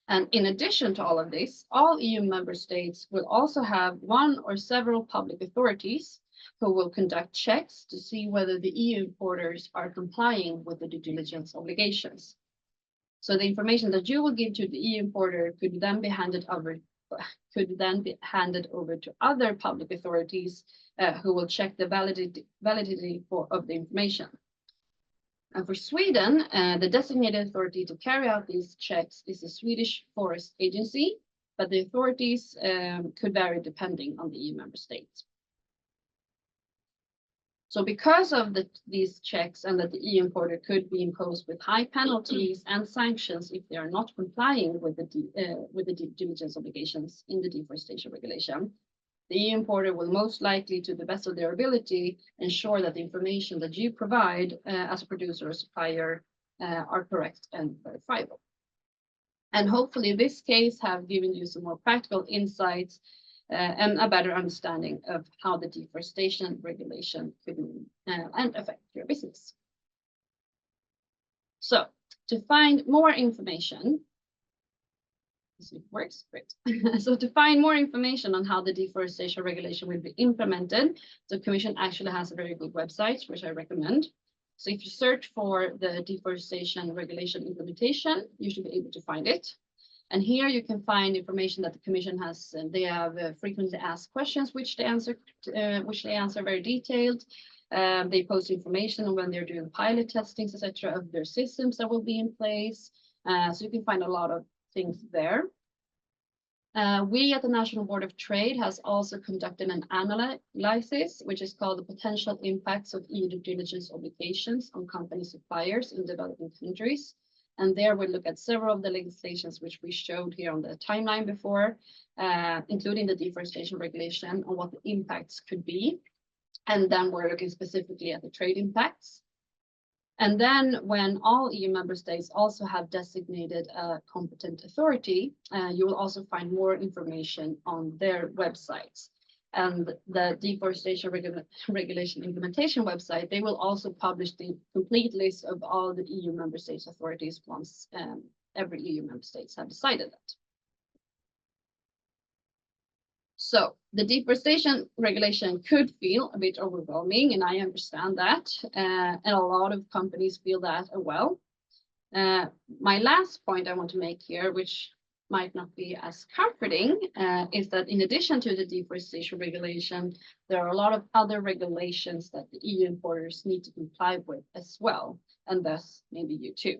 Speaker 3: And in addition to all of this, all EU member states will also have one or several public authorities who will conduct checks to see whether the EU importers are complying with the due diligence obligations. So the information that you will give to the EU importer could then be handed over to other public authorities who will check the validity of the information. And for Sweden, the designated authority to carry out these checks is the Swedish Forest Agency, but the authorities could vary depending on the EU member states. So because of these checks and that the EU importer could be imposed with high penalties and sanctions if they are not complying with the due diligence obligations in the deforestation regulation, the EU importer will most likely, to the best of their ability, ensure that the information that you provide as a producer or supplier are correct and verifiable. And hopefully this case have given you some more practical insights and a better understanding of how the deforestation regulation could and affect your business. So to find more information, it works great. So to find more information on how the deforestation regulation will be implemented, the Commission actually has a very good website, which I recommend. So if you search for the deforestation regulation implementation, you should be able to find it. And here you can find information that the Commission has. They have frequently asked questions, which they answer very detailed. They post information on when they're doing pilot testings, etc., of their systems that will be in place. So you can find a lot of things there. We at the National Board of Trade has also conducted an analysis, which is called the potential impacts of EU due diligence obligations on company suppliers in developing countries. And there we look at several of the legislations which we showed here on the timeline before, including the deforestation regulation on what the impacts could be. And then we're looking specifically at the trade impacts. And then when all EU member states also have designated a competent authority, you will also find more information on their websites. And the deforestation regulation implementation website, they will also publish the complete list of all the EU member states authorities once every EU member states have decided that. So the deforestation regulation could feel a bit overwhelming, and I understand that. And a lot of companies feel that as well. My last point I want to make here, which might not be as comforting, is that in addition to the deforestation regulation, there are a lot of other regulations that the EU importers need to comply with as well, and thus maybe you too.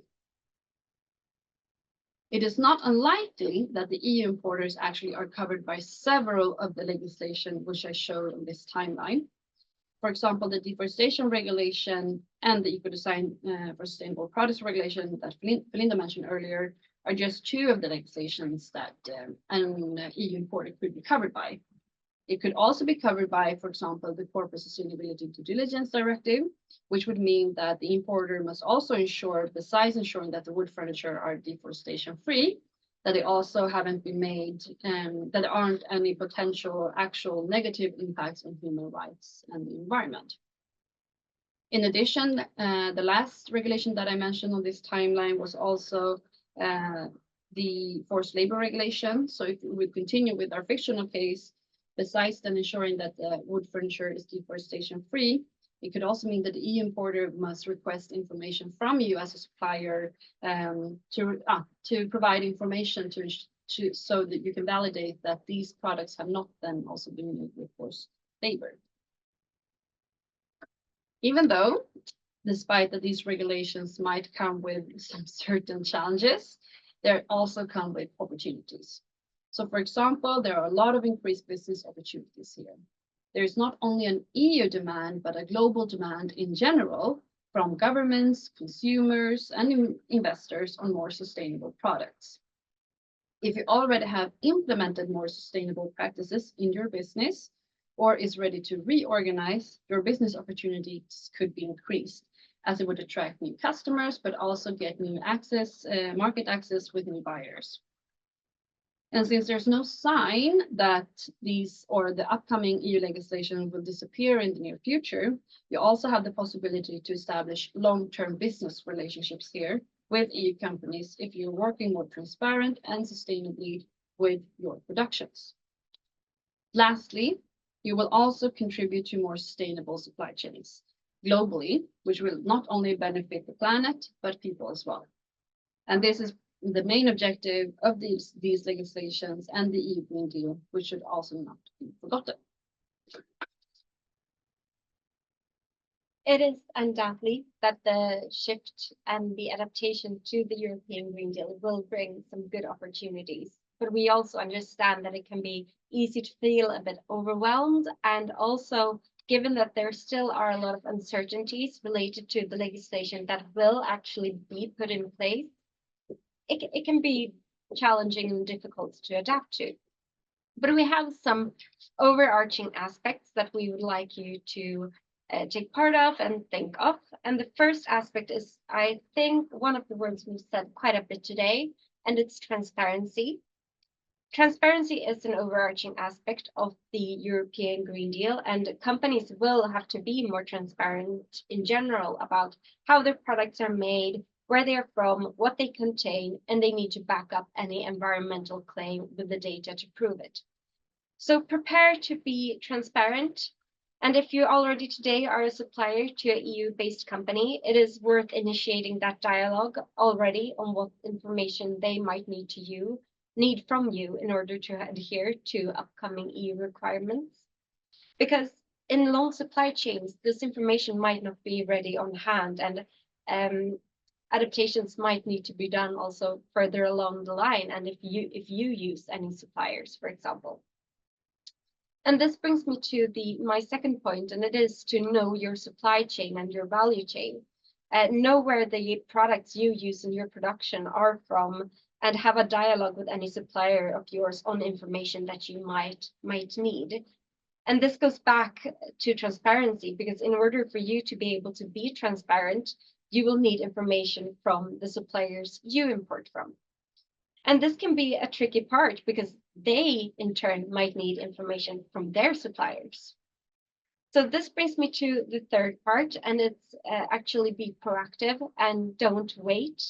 Speaker 3: It is not unlikely that the EU importers actually are covered by several of the legislation which I showed on this timeline. For example, the deforestation regulation and the eco-design for sustainable products regulation that Belinda mentioned earlier are just two of the legislations that an EU importer could be covered by. It could also be covered by, for example, the Corporate Sustainability Due Diligence Directive, which would mean that the importer must also ensure, besides ensuring that the wood furniture are deforestation free, that they also haven't been made, that there aren't any potential or actual negative impacts on human rights and the environment. In addition, the last regulation that I mentioned on this timeline was also the forced labor regulation. So if we continue with our fictional case, besides then ensuring that the wood furniture is deforestation free, it could also mean that the EU importer must request information from you as a supplier to provide information so that you can validate that these products have not then also been made with forced labor. Even though, despite that these regulations might come with some certain challenges, they also come with opportunities. So for example, there are a lot of increased business opportunities here. There is not only an EU demand, but a global demand in general from governments, consumers, and investors on more sustainable products. If you already have implemented more sustainable practices in your business or is ready to reorganize, your business opportunities could be increased as it would attract new customers, but also get new access, market access with new buyers. And since there's no sign that these or the upcoming EU legislation will disappear in the near future, you also have the possibility to establish long-term business relationships here with EU companies if you're working more transparent and sustainably with your productions. Lastly, you will also contribute to more sustainable supply chains globally, which will not only benefit the planet, but people as well. And this is the main objective of these legislations and the EU Green Deal, which should also not be forgotten.
Speaker 2: It is undoubtedly that the shift and the adaptation to the European Green Deal will bring some good opportunities. But we also understand that it can be easy to feel a bit overwhelmed. And also, given that there still are a lot of uncertainties related to the legislation that will actually be put in place, it can be challenging and difficult to adapt to. But we have some overarching aspects that we would like you to take part of and think of. And the first aspect is, I think, one of the words we've said quite a bit today, and it's transparency. Transparency is an overarching aspect of the European Green Deal, and companies will have to be more transparent in general about how their products are made, where they are from, what they contain, and they need to back up any environmental claim with the data to prove it. So prepare to be transparent. And if you already today are a supplier to an EU-based company, it is worth initiating that dialogue already on what information they might need from you in order to adhere to upcoming EU requirements. Because in long supply chains, this information might not be ready on hand, and adaptations might need to be done also further along the line, and if you use any suppliers, for example. And this brings me to my second point, and it is to know your supply chain and your value chain. Know where the products you use in your production are from, and have a dialogue with any supplier of yours on information that you might need. And this goes back to transparency, because in order for you to be able to be transparent, you will need information from the suppliers you import from. And this can be a tricky part because they, in turn, might need information from their suppliers. So this brings me to the third part, and it's actually be proactive and don't wait.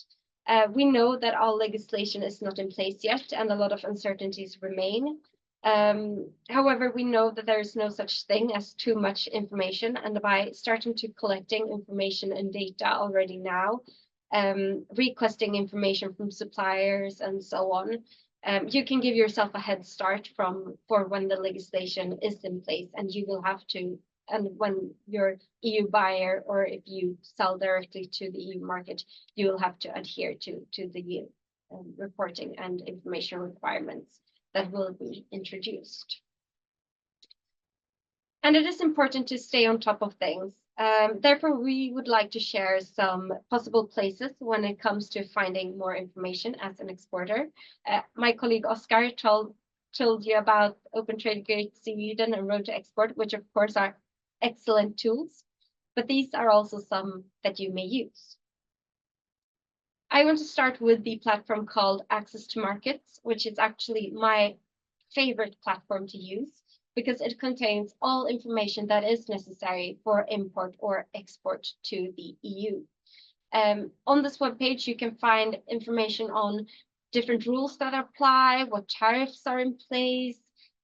Speaker 2: We know that all legislation is not in place yet, and a lot of uncertainties remain. However, we know that there is no such thing as too much information, and by starting to collecting information and data already now, requesting information from suppliers and so on, you can give yourself a head start for when the legislation is in place, and you will have to, and when you're EU buyer or if you sell directly to the EU market, you will have to adhere to the reporting and information requirements that will be introduced. And it is important to stay on top of things. Therefore, we would like to share some possible places when it comes to finding more information as an exporter. My colleague Oscar told you about Open Trade Gate Sweden and Road to Export, which of course are excellent tools, but these are also some that you may use. I want to start with the platform called Access to Markets, which is actually my favorite platform to use, because it contains all information that is necessary for import or export to the EU. On this webpage, you can find information on different rules that apply, what tariffs are in place,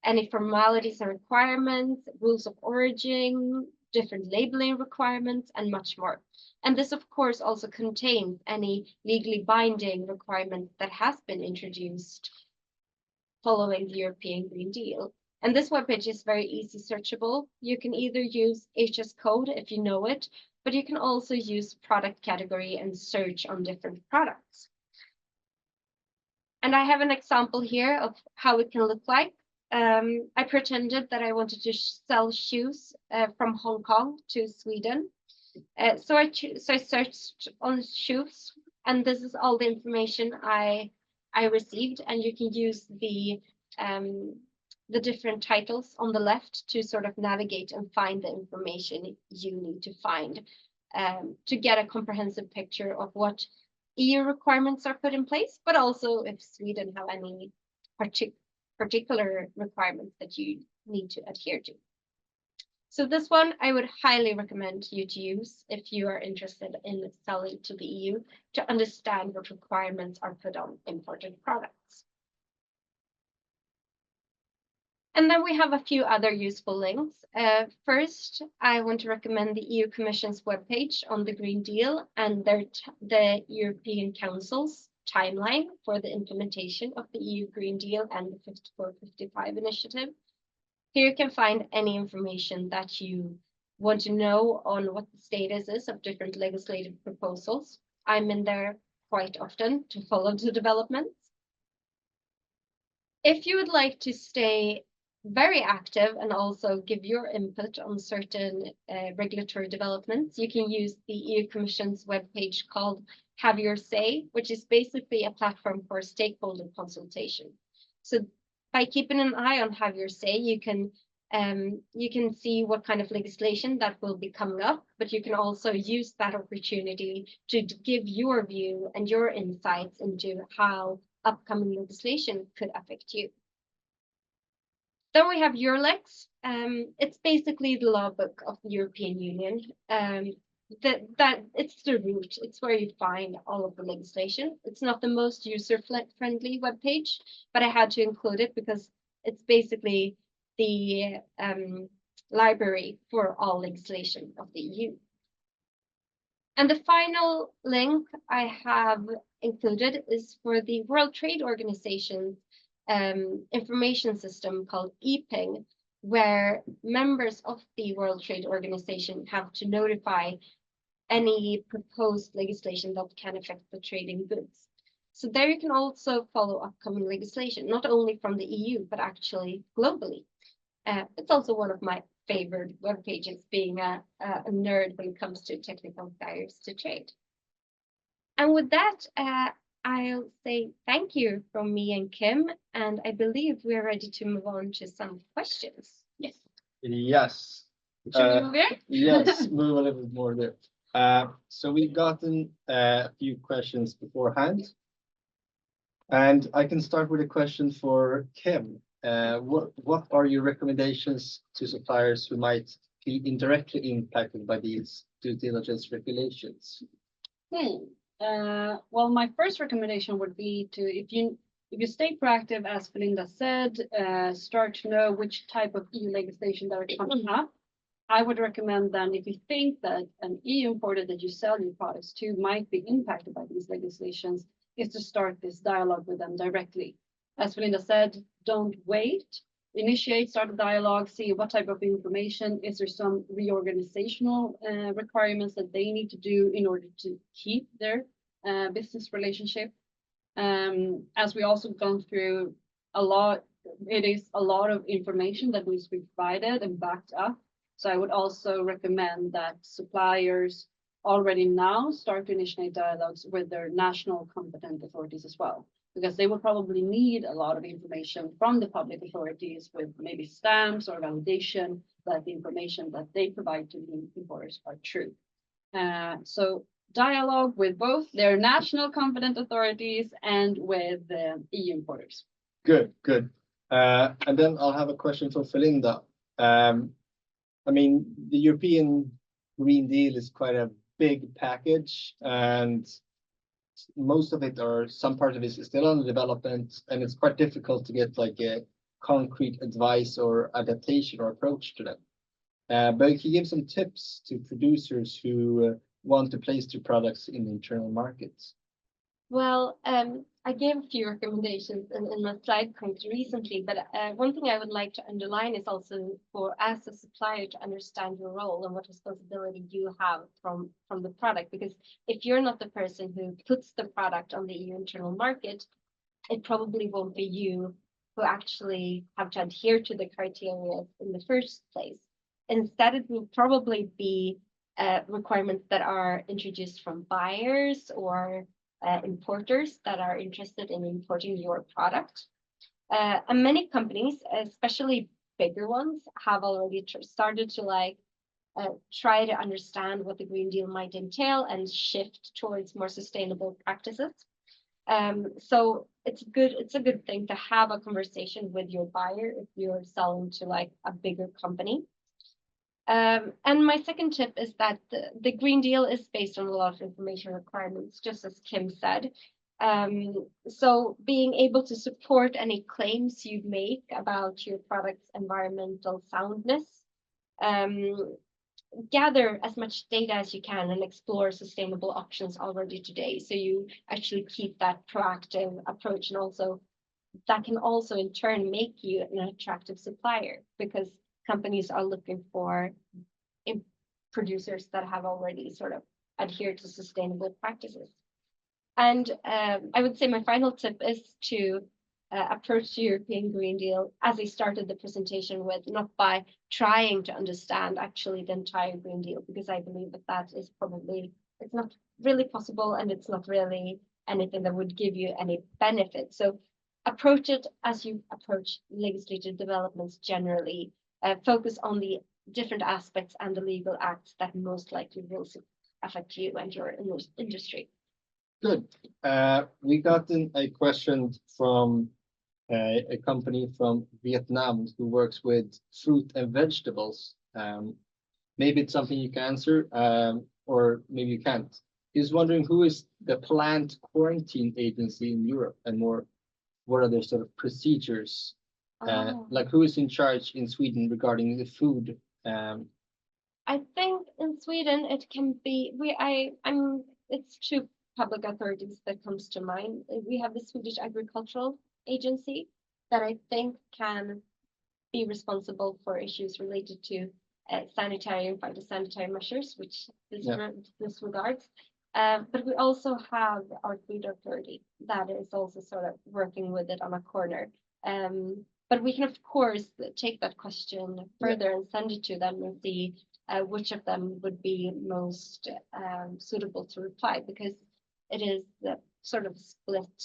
Speaker 2: any formalities and requirements, rules of origin, different labeling requirements, and much more. And this, of course, also contains any legally binding requirements that has been introduced following the European Green Deal. And this webpage is very easy searchable. You can either use HS code if you know it, but you can also use product category and search on different products. And I have an example here of how it can look like. I pretended that I wanted to sell shoes from Hong Kong to Sweden. So I searched on shoes, and this is all the information I received, and you can use the different titles on the left to sort of navigate and find the information you need to find to get a comprehensive picture of what EU requirements are put in place, but also if Sweden have any particular requirements that you need to adhere to. So this one I would highly recommend you to use if you are interested in selling to the EU to understand what requirements are put on imported products. And then we have a few other useful links. First, I want to recommend the EU Commission's webpage on the Green Deal and the European Council's timeline for the implementation of the EU Green Deal and the 54-55 initiative. Here you can find any information that you want to know on what the status is of different legislative proposals. I'm in there quite often to follow the developments. If you would like to stay very active and also give your input on certain regulatory developments, you can use the EU Commission's webpage called Have Your Say, which is basically a platform for stakeholder consultation. So by keeping an eye on Have Your Say, you can see what kind of legislation that will be coming up, but you can also use that opportunity to give your view and your insights into how upcoming legislation could affect you. Then we have Eurlex. It's basically the law book of the European Union. That it's the root. It's where you find all of the legislation. It's not the most user-friendly webpage, but I had to include it because it's basically the library for all legislation of the EU. And the final link I have included is for the World Trade Organization's information system called EPING, where members of the World Trade Organization have to notify any proposed legislation that can affect the trade in goods. So there you can also follow upcoming legislation, not only from the EU, but actually globally. It's also one of my favorite web pages, being a nerd when it comes to technical barriers to trade. And with that, I'll say thank you from me and Kim, and I believe we're ready to move on to some questions.
Speaker 3: Yes.
Speaker 1: Yes.
Speaker 3: Should we move here?
Speaker 1: Yes, move a little bit more there. So we've gotten a few questions beforehand. And I can start with a question for Kim. What are your recommendations to suppliers who might be indirectly impacted by these due diligence regulations?
Speaker 3: Well, my first recommendation would be to, if you stay proactive, as Belinda said, start to know which type of EU legislation that are coming up. I would recommend then, if you think that an EU importer that you sell your products to might be impacted by these legislations, is to start this dialogue with them directly. As Belinda said, don't wait. Start a dialogue, see what type of information, is there some reorganizational requirements that they need to do in order to keep their business relationship. As we also gone through a lot, it is a lot of information that needs to be provided and backed up. So I would also recommend that suppliers already now start to initiate dialogues with their national competent authorities as well, because they will probably need a lot of information from the public authorities with maybe stamps or validation that the information that they provide to the importers are true. So dialogue with both their national competent authorities and with the EU importers.
Speaker 1: Good. And then I'll have a question for Felinda. I mean, the European Green Deal is quite a big package, and most of it, or some part of it, is still under development, and it's quite difficult to get like a concrete advice or adaptation or approach to them. But can you give some tips to producers who want to place their products in the internal markets?
Speaker 2: Well, I gave a few recommendations in my slide points recently, but one thing I would like to underline is also for as a supplier to understand your role and what responsibility you have from the product. Because if you're not the person who puts the product on the EU internal market, it probably won't be you who actually have to adhere to the criteria in the first place. Instead, it will probably be requirements that are introduced from buyers or importers that are interested in importing your product. And many companies, especially bigger ones, have already started to try to understand what the Green Deal might entail and shift towards more sustainable practices. So it's a good thing to have a conversation with your buyer if you're selling to like a bigger company. And my second tip is that the Green Deal is based on a lot of information requirements, just as Kim said. So being able to support any claims you make about your product's environmental soundness, um, gather as much data as you can and explore sustainable options already today. So you actually keep that proactive approach, and also that can also in turn make you an attractive supplier because companies are looking for producers that have already sort of adhered to sustainable practices. And I would say my final tip is to approach the European Green Deal, as I started the presentation with, not by trying to understand actually the entire Green Deal, because I believe that that is probably, it's not really possible, and it's not really anything that would give you any benefit. So approach it as you approach legislative developments generally. Focus on the different aspects and the legal acts that most likely will affect you and your industry.
Speaker 1: Good. We got a question from a company from Vietnam who works with fruit and vegetables. Maybe it's something you can answer, or maybe you can't. He's wondering who is the plant quarantine agency in Europe, and more, what are their sort of procedures? Like who is in charge in Sweden regarding the food?
Speaker 2: I think in Sweden it can be it's two public authorities that comes to mind. We have the Swedish Agricultural Agency that I think can be responsible for issues related to sanitary and phytosanitary measures, which this regards. But we also have our food authority that is also sort of working with it on a corner. But we can of course take that question further and send it to them and see which of them would be most suitable to reply, because it is the sort of split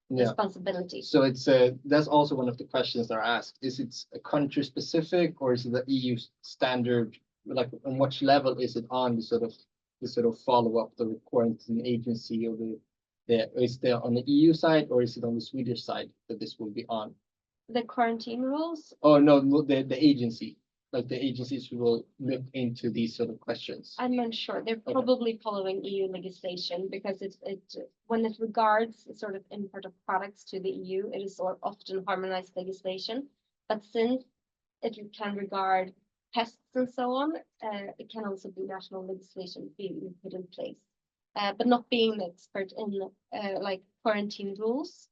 Speaker 2: responsibility.
Speaker 1: So it's that's also one of the questions that are asked. Is it a country specific, or is it the EU standard? Like, on which level is it on the sort of follow up the quarantine agency, or is it on the EU side, or is it on the Swedish side that this will be on?
Speaker 2: The quarantine rules?
Speaker 1: Oh no, the agency. Like the agencies who will look into these sort of questions.
Speaker 2: I'm unsure. They're probably following EU legislation, because it when it regards sort of import of products to the EU, it is often harmonized legislation. But since it can regard pests and so on, it can also be national legislation being put in place. But not being an expert in like quarantine rules.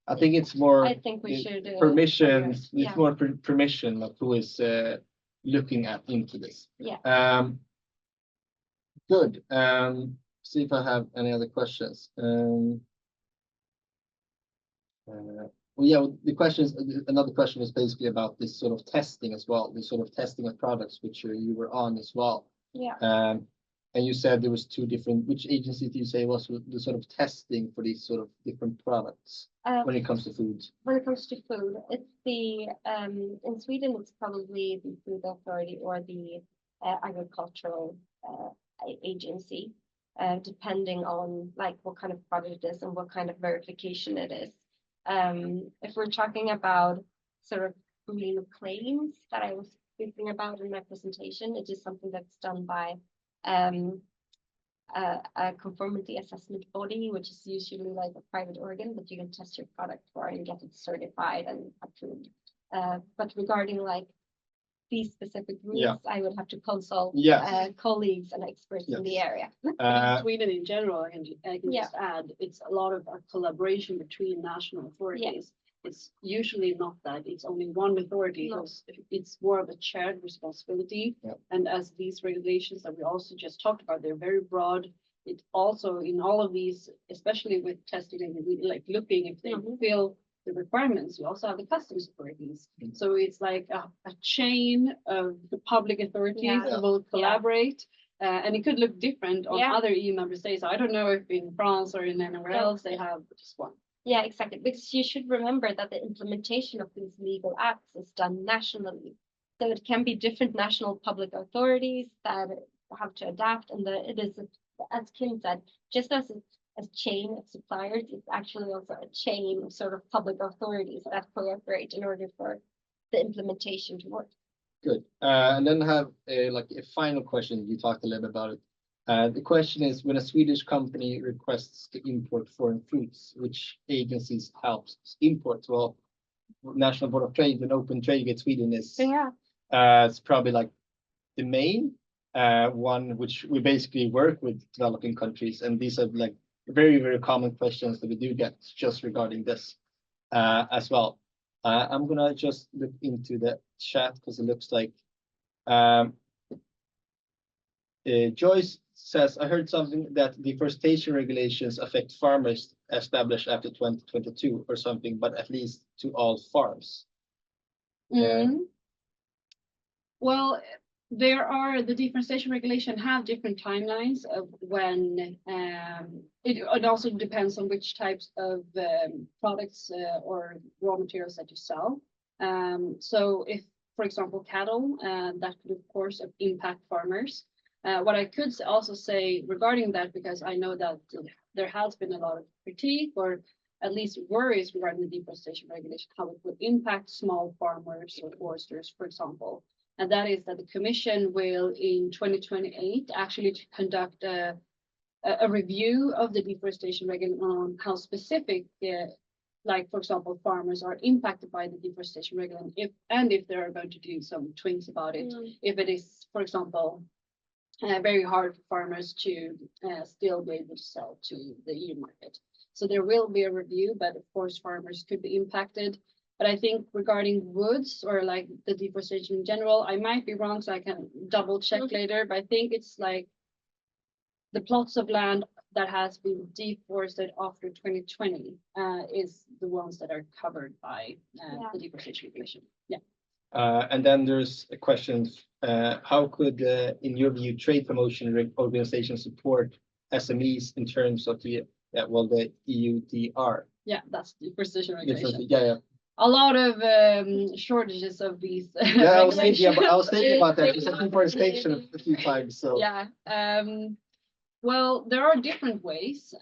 Speaker 1: I think it's more.
Speaker 2: I think we should
Speaker 1: permission. It's more permission of who is looking into this.
Speaker 2: Yeah.
Speaker 1: Good. See if I have any other questions. Well, yeah, the questions. Another question was basically about this sort of testing as well. This sort of testing of products, which you were on as well.
Speaker 2: Yeah.
Speaker 1: And you said there was two different. Which agency do you say was the sort of testing for these sort of different products when it comes to food?
Speaker 2: When it comes to food, it's the in Sweden it's probably the food authority or the agricultural agency, depending on like what kind of product it is and what kind of verification it is. If we're talking about sort of green claims that I was speaking about in my presentation, it is something that's done by a conformity assessment body, which is usually like a private organ that you can test your product for and get it certified and approved. But regarding like these specific rules, I would have to consult colleagues and experts in the area.
Speaker 3: In Sweden in general, I can just add, it's a lot of a collaboration between national authorities. It's usually not that it's only one authority.
Speaker 2: No.
Speaker 3: It's more of a shared responsibility. And as these regulations that we also just talked about, they're very broad. It also in all of these, especially with testing and like looking if they fulfill the requirements, you also have the customs authorities. So it's like a chain of the public authorities that will collaborate. And it could look different on other EU member states. I don't know if in France or in anywhere else they have just one.
Speaker 2: Yeah, exactly. Because you should remember that the implementation of these legal acts is done nationally. So it can be different national public authorities that have to adapt. And it is, as Kim said, just as it's a chain of suppliers, it's actually also a chain of sort of public authorities that cooperate in order for the implementation to work.
Speaker 1: Good. And then I have like a final question. You talked a little bit about it. The question is, when a Swedish company requests to import foreign fruits, which agencies helps import? Well, National Board of Trade and Open Trade with Sweden is
Speaker 2: Yeah.
Speaker 1: it's probably like the main one, which we basically work with developing countries, and these are like very, very common questions that we do get just regarding this as well. I'm gonna just look into the chat because it looks like um, Joyce says, I heard something that deforestation regulations affect farmers established after 2022 or something, but at least to all farms.
Speaker 3: Mm. Well, the deforestation regulation have different timelines of when it also depends on which types of products or raw materials that you sell. So if, for example, cattle, that could of course impact farmers. What I could also say regarding that, because I know that there has been a lot of critique or at least worries regarding the deforestation regulation, how it would impact small farmers or foresters, for example. And that is that the Commission will in 2028 actually conduct a review of the deforestation regulation on how specific, like for example, farmers are impacted by the deforestation regulation, if they are going to do some tweaks about it, if it is, for example, very hard for farmers to still be able to sell to the EU market. So there will be a review, but of course farmers could be impacted. But I think regarding woods or like the deforestation in general, I might be wrong, so I can double check later, but I think it's like the plots of land that has been deforested after 2020 is the ones that are covered by the deforestation regulation. Yeah.
Speaker 1: And then there's a question, how could, in your view, trade promotion organizations support SMEs in terms of the EUDR?
Speaker 3: Yeah, that's deforestation regulation.
Speaker 1: Yeah.
Speaker 3: A lot of shortages of these.
Speaker 1: Yeah, I was thinking about that. It's deforestation a few times. So
Speaker 3: yeah. Well, there are different ways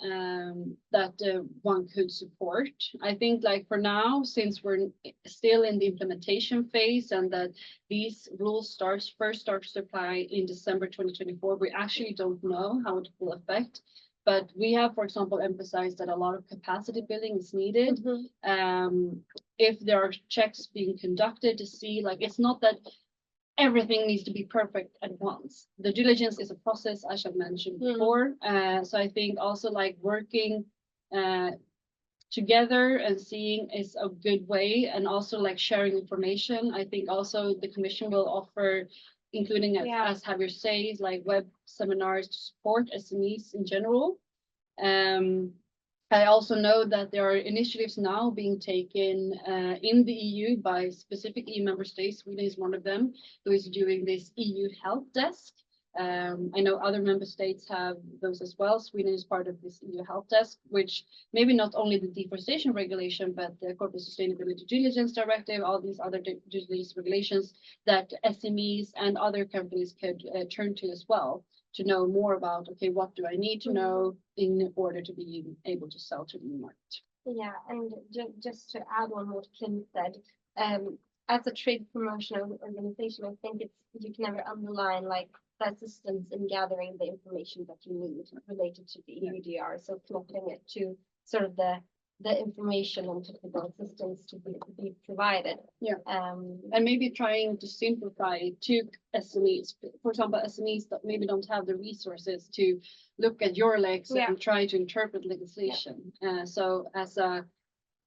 Speaker 3: that one could support. I think like for now, since we're still in the implementation phase and that these rules first start to apply in December 2024, we actually don't know how it will affect. But we have, for example, emphasized that a lot of capacity building is needed. If there are checks being conducted to see, like, it's not that everything needs to be perfect at once. The diligence is a process, as I've mentioned before. So I think also like working together and seeing is a good way, and also like sharing information. I think also the Commission will offer, including as Javier says, like web seminars to support SMEs in general. I also know that there are initiatives now being taken in the EU by specific EU member states. Sweden is one of them, who is doing this EU help desk. I know other member states have those as well. Sweden is part of this EU help desk, which maybe not only the deforestation regulation, but the Corporate Sustainability Diligence Directive, all these other diligence regulations that SMEs and other companies could turn to as well, to know more about, okay, what do I need to know in order to be able to sell to the new market?
Speaker 2: Yeah, and just to add on what Kim said, as a trade promotion organization, I think you can never underline like the assistance in gathering the information that you need related to the EUDR. So connecting it to sort of the information and technical assistance to be provided.
Speaker 3: Yeah. And maybe trying to simplify to SMEs, for example, SMEs that maybe don't have the resources to look at your legs and try to interpret legislation. So as a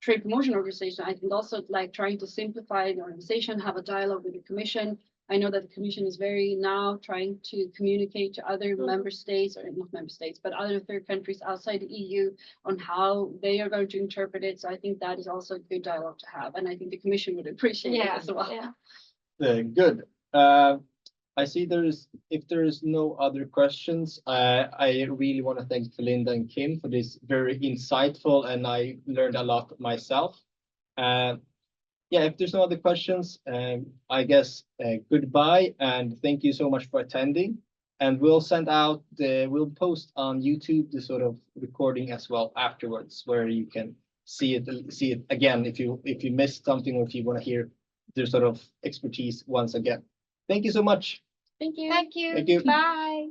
Speaker 3: trade promotion organization, I think also like trying to simplify the organization, have a dialogue with the Commission. I know that the Commission is very now trying to communicate to other member states, or not member states, but other third countries outside the EU on how they are going to interpret it. So I think that is also a good dialogue to have. And I think the Commission would appreciate it as well.
Speaker 2: Yeah.
Speaker 1: Good. I see if there is no other questions, I really want to thank Belinda and Kim for this very insightful, and I learned a lot myself. Yeah, if there's no other questions, I guess goodbye and thank you so much for attending. And we'll post on YouTube the sort of recording as well afterwards, where you can see it again if you missed something, or if you want to hear their sort of expertise once again. Thank you so much.
Speaker 3: Thank you.
Speaker 2: Thank you.
Speaker 1: Thank you.
Speaker 2: Bye.